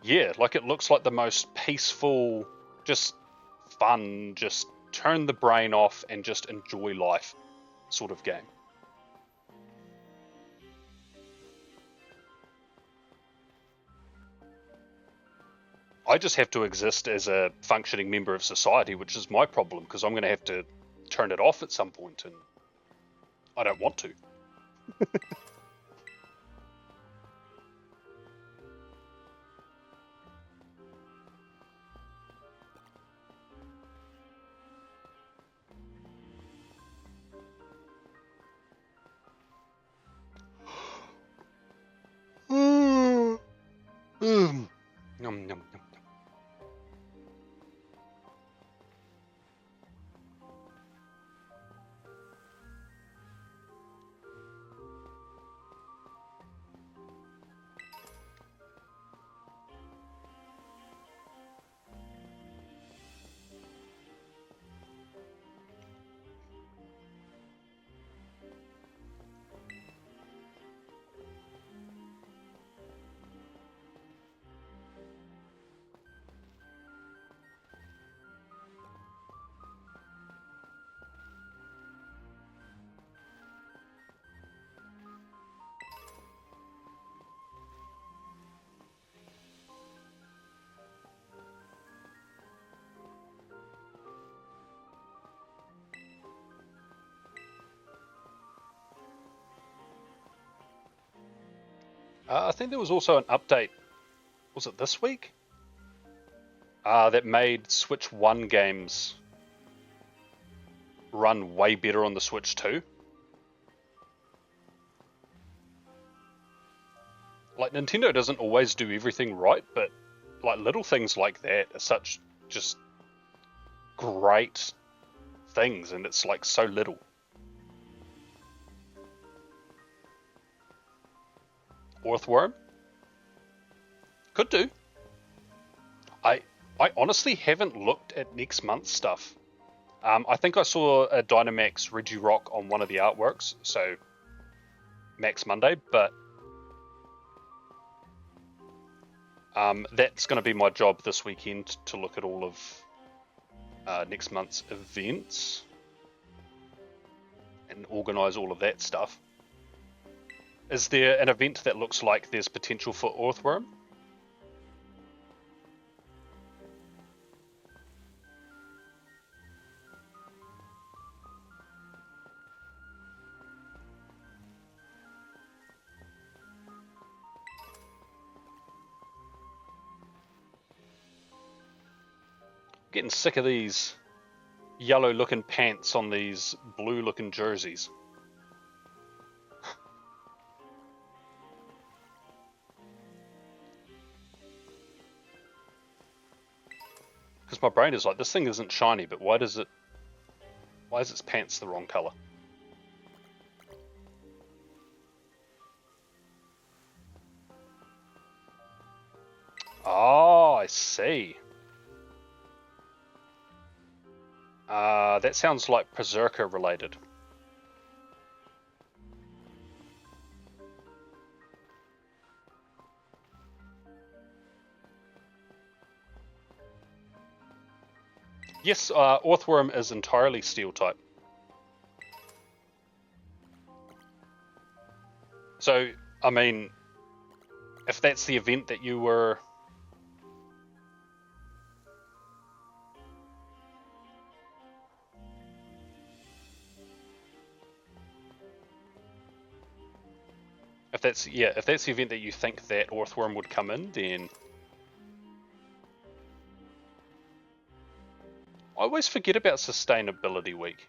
Yeah, like it looks like the most peaceful, just fun, just turn the brain off and just enjoy life sort of game. I just have to exist as a functioning member of society, which is my problem, because I'm going to have to turn it off at some point, and I don't want to. Yum, yum, yum. I think there was also an update, was it this week? That made Switch 1 games run way better on the Switch 2. Like, Nintendo doesn't always do everything right, but like little things like that are such just great things, and it's like so little. Earthworm? Could do. I honestly haven't looked at next month's stuff. I think I saw a Dynamax Regirock on one of the artworks, so Max Monday, but that's going to be my job this weekend, to look at all of next month's events and organise all of that stuff. Is there an event that looks like there's potential for Earthworm? Getting sick of these yellow looking pants on these blue looking jerseys. Because my brain is like, this thing isn't shiny, but why does it Why is its pants the wrong colour? Oh, I see. That sounds like Berserker related. Yes, Orthworm is entirely steel type. So, I mean, if that's the event that you were... If that's the event that you think that Orthworm would come in, then I always forget about Sustainability Week.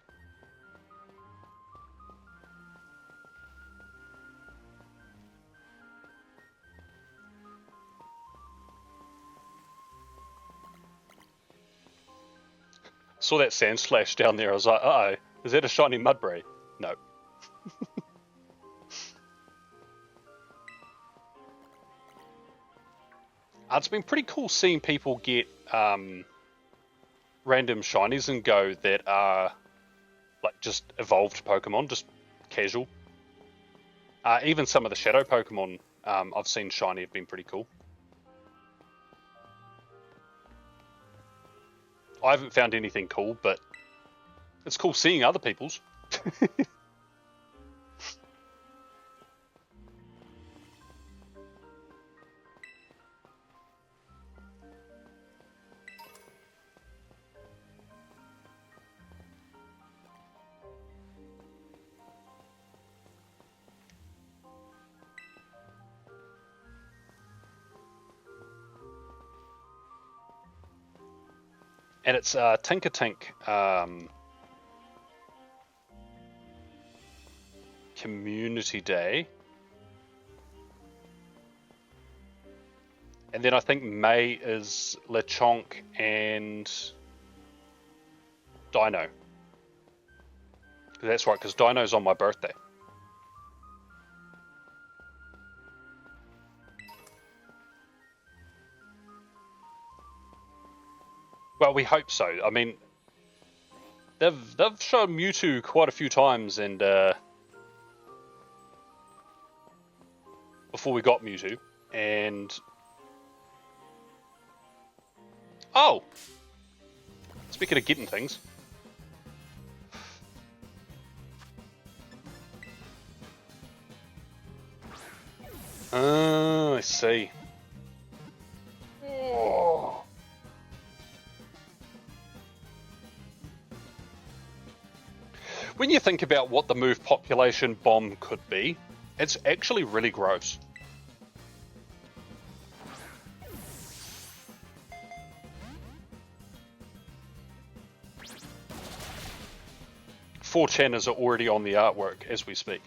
Saw that sand slash down there, I was like, uh-oh, is that a shiny Mudbray? No. It's been pretty cool seeing people get random shinies and go that are like just evolved Pokemon, just casual. Even some of the Shadow Pokemon I've seen shiny have been pretty cool. I haven't found anything cool, but it's cool seeing other people's. And it's Tinkertink Community Day. And then I think May is Lechonk and Dino. That's right, because Dino's on my birthday. Well, we hope so. I mean, they've shown Mewtwo quite a few times, and before we got Mewtwo, and oh, speaking of getting things, I see. Oh. When you think about what the move population bomb could be, it's actually really gross. Four channers are already on the artwork as we speak.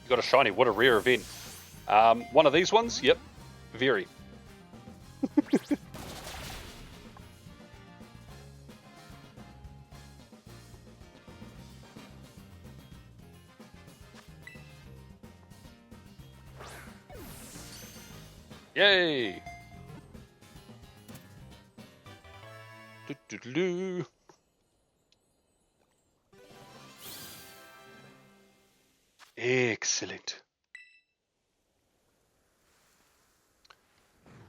You got a shiny, what a rare event. One of these ones? Yep, very. Yay! Do-do-do-do. Excellent.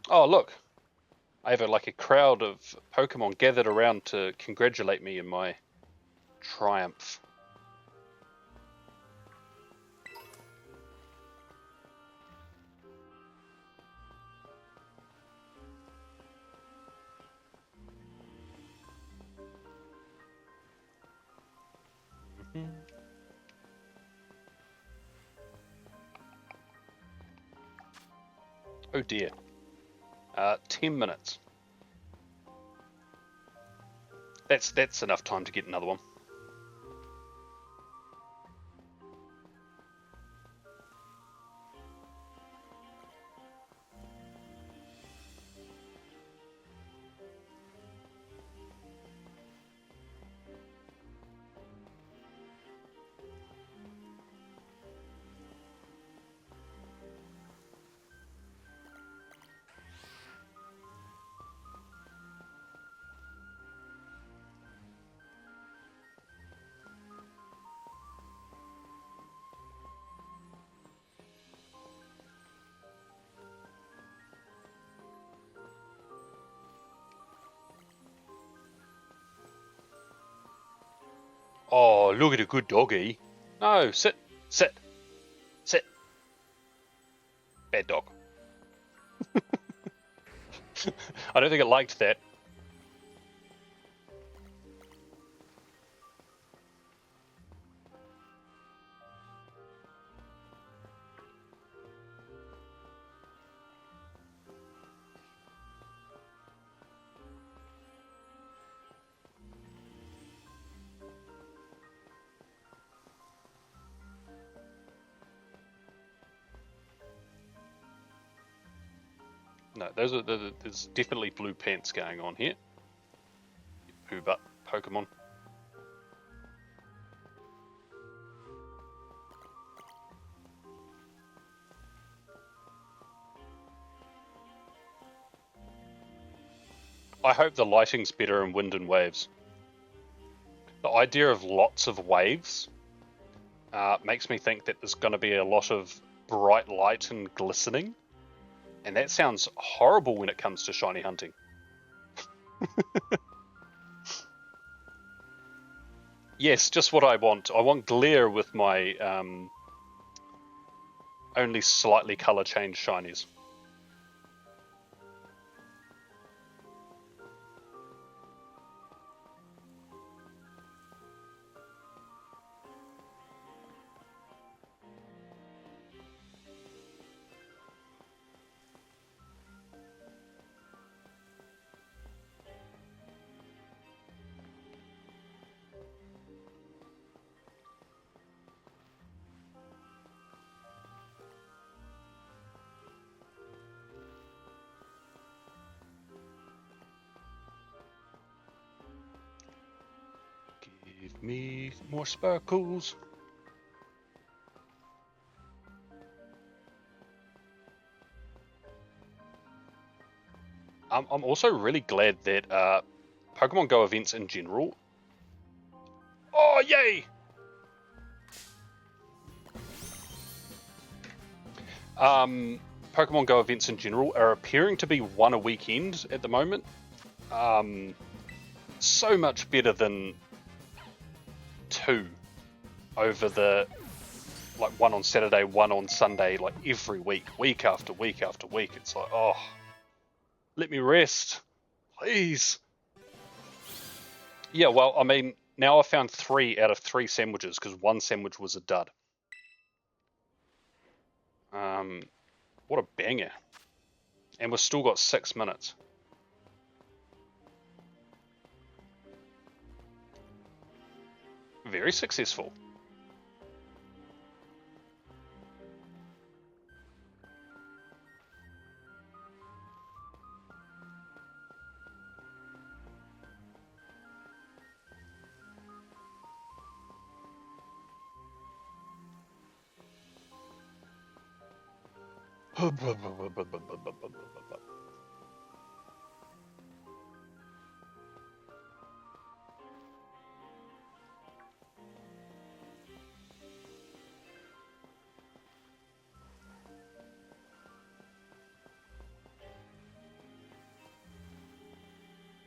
Oh, look. I have like a crowd of Pokemon gathered around to congratulate me in my triumph. Oh dear. 10 minutes. That's enough time to get another one. Oh, look at a good doggy. No, sit, sit, sit. Bad dog. I don't think it liked that. No, there's definitely blue pants going on here. Poo butt Pokemon. I hope the lighting's better in Wind and Waves. The idea of lots of waves makes me think that there's going to be a lot of bright light and glistening. And that sounds horrible when it comes to shiny hunting. Yes, just what I want. I want glare with my only slightly color change shinies. Give me more sparkles. I'm also really glad that Pokemon Go events in general. Oh, yay! Pokemon Go events in general are appearing to be one a weekend at the moment. So much better than two over the like one on Saturday, one on Sunday, like every week, week after week after week. It's like, oh, let me rest, please. Yeah, well, I mean, now I found 3 out of 3 sandwiches because one sandwich was a dud. What a banger. And we've still got 6 minutes. Very successful.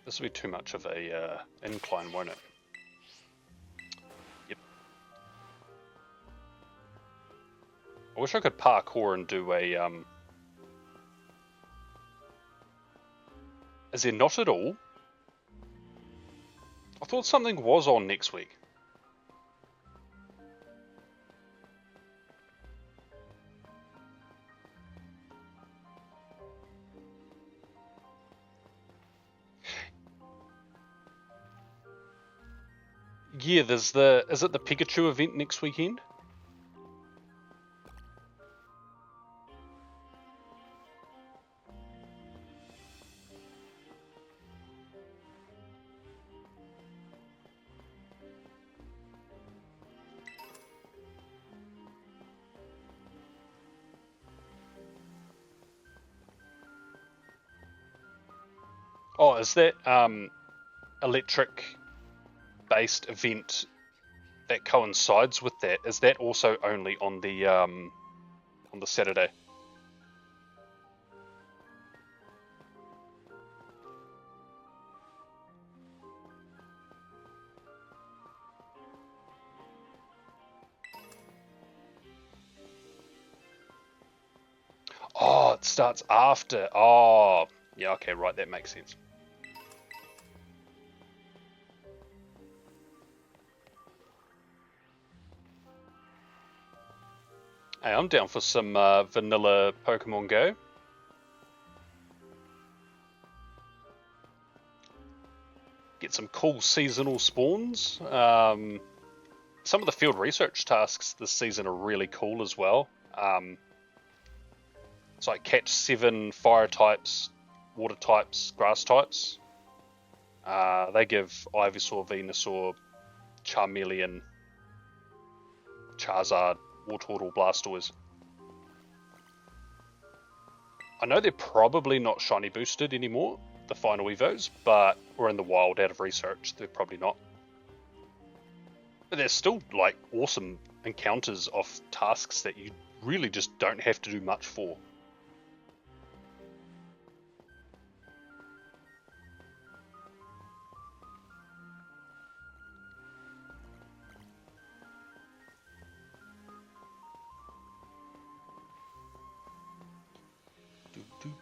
This will be too much of a incline, won't it? Yep. I wish I could parkour and do a... Is there not at all? I thought something was on next week. Yeah, there's the... Is it the Pikachu event next weekend? Oh, is that electric based event that coincides with that? Is that also only on the Saturday? starts after. Oh, yeah, okay, right, that makes sense. Hey, I'm down for some vanilla Pokemon Go. Get some cool seasonal spawns. Some of the field research tasks this season are really cool as well. It's like catch 7 fire types, water types, grass types. They give Ivysaur, Venusaur, Charmeleon, Charizard, Wartortle, Blastoise. I know they're probably not shiny boosted anymore, the final Evos, but we're in the wild out of research. They're probably not. But there's still like awesome encounters of tasks that you really just don't have to do much for.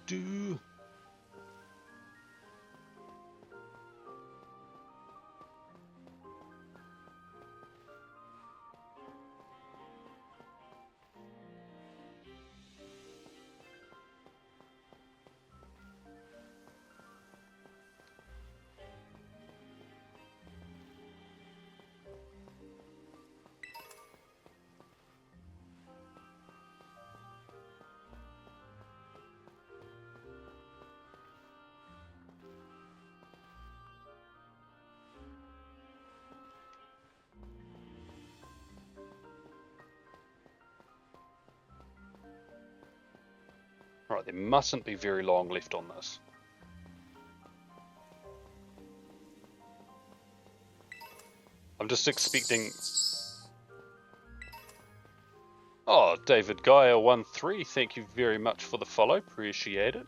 Do. Right, there mustn't be very long left on this. I'm just expecting... Oh, David Gaia13, thank you very much for the follow, appreciate it.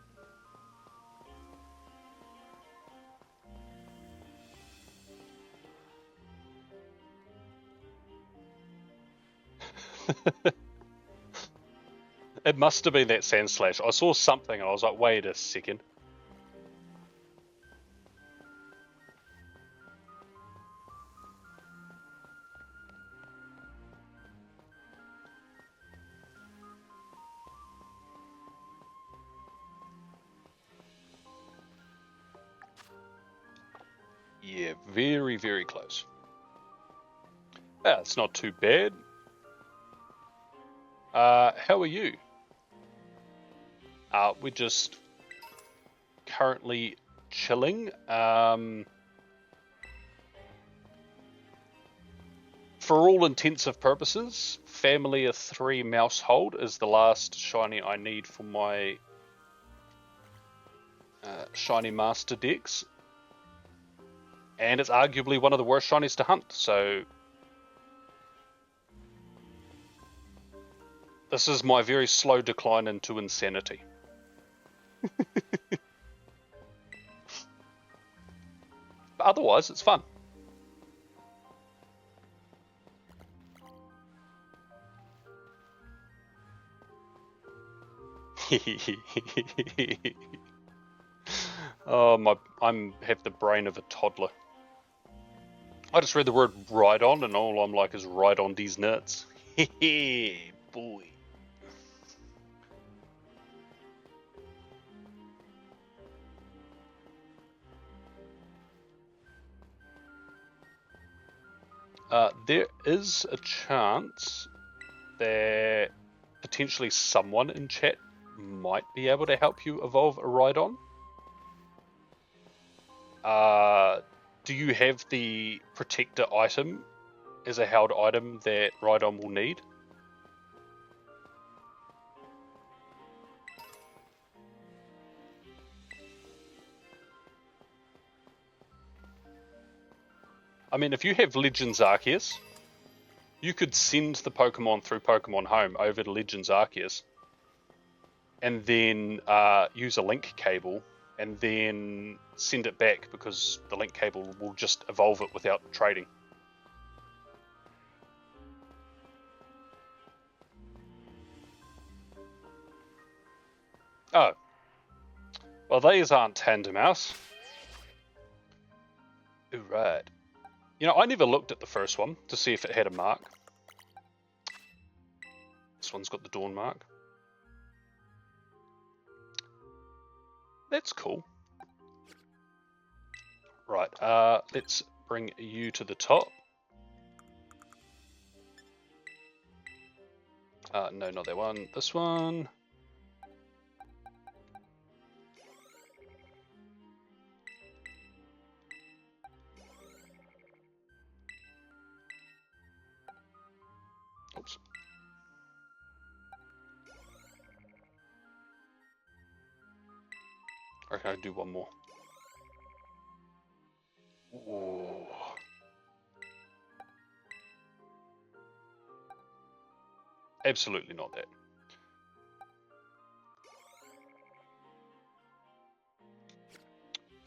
It must have been that Sand Slash. I saw something and I was like, wait a second. Yeah, very, very close. Yeah, it's not too bad. How are you? We're just currently chilling. For all intents and purposes, family of 3 Mousehold is the last shiny I need for my Shiny Master Dex. And it's arguably one of the worst shinies to hunt, so... This is my very slow decline into insanity. But otherwise, it's fun. Oh, I'm have the brain of a toddler. I just read the word Rhydon and all I'm like is ride on these nuts. Hehe, boy. There is a chance that potentially someone in chat might be able to help you evolve a Rhydon. Do you have the protector item as a held item that Rhydon will need? I mean, if you have Legends Arceus, you could send the Pokemon through Pokemon Home over to Legends Arceus and then use a link cable and then send it back because the link cable will just evolve it without trading. Oh. Well, these aren't tandem mouse. Ooh, right. You know, I never looked at the first one to see if it had a mark. This one's got the dawn mark. That's cool. Right, let's bring you to the top. No, not that one. This one. Oops. Okay, I'll do one more. Ooh. Absolutely not that.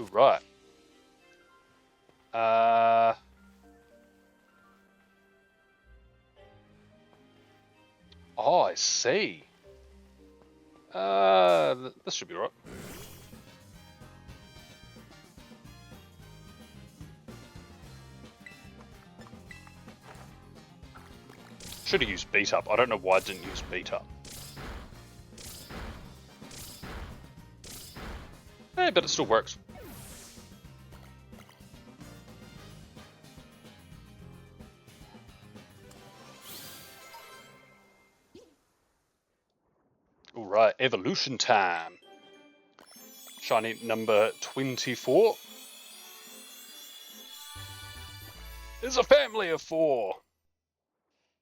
Ooh, right. Oh, I see. This should be right. Should have used beat up. I don't know why I didn't use beat up. Hey, but it still works. Alright, evolution time. Shiny number 24. It's a family of 4.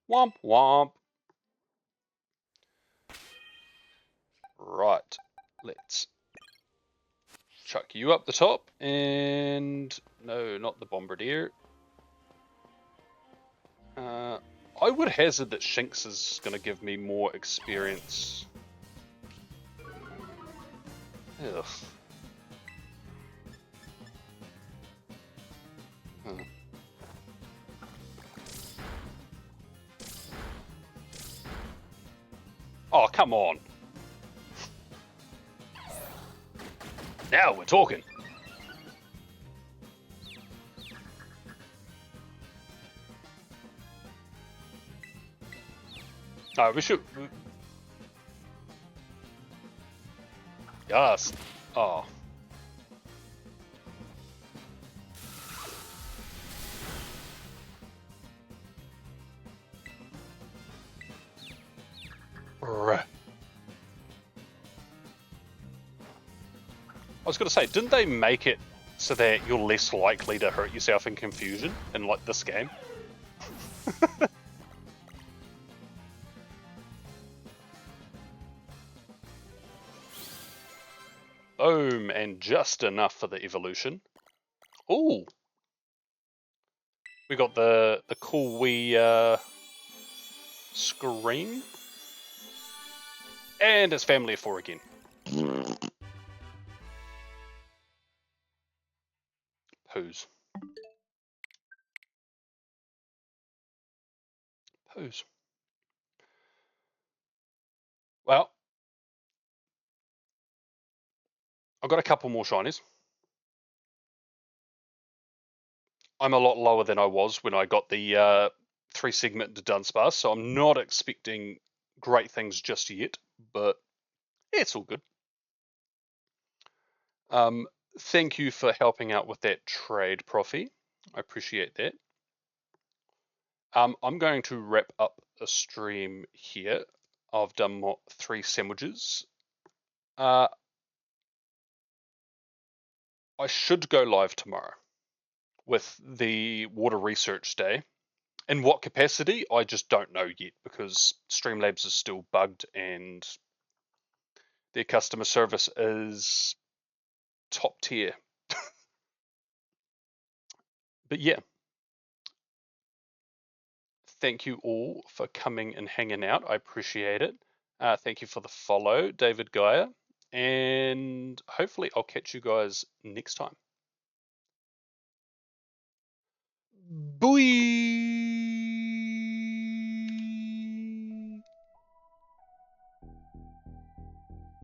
Womp womp. Right, let's chuck you up the top, and no, not the bombardier. I would hazard that Shinx is going to give me more experience. Ugh. Hmm. Oh, come on. Now we're talking. Oh, we should... Yes. Oh. I was going to say, didn't they make it so that you're less likely to hurt yourself in confusion in like this game? Boom, and just enough for the evolution. Ooh. We got the cool wee scream. And it's family of 4 again. Pose. Pose. Well, I've got a couple more shinies. I'm a lot lower than I was when I got the 3-segment to Dunsparce, so I'm not expecting great things just yet, but it's all good. Thank you for helping out with that trade, Profi. I appreciate that. I'm going to wrap up a stream here. I've done 3 sandwiches. I should go live tomorrow with the Water Research Day. In what capacity, I just don't know yet because Streamlabs is still bugged and their customer service is top tier. But yeah, thank you all for coming and hanging out. I appreciate it. Thank you for the follow, David Geyer. And hopefully I'll catch you guys next time. Bye.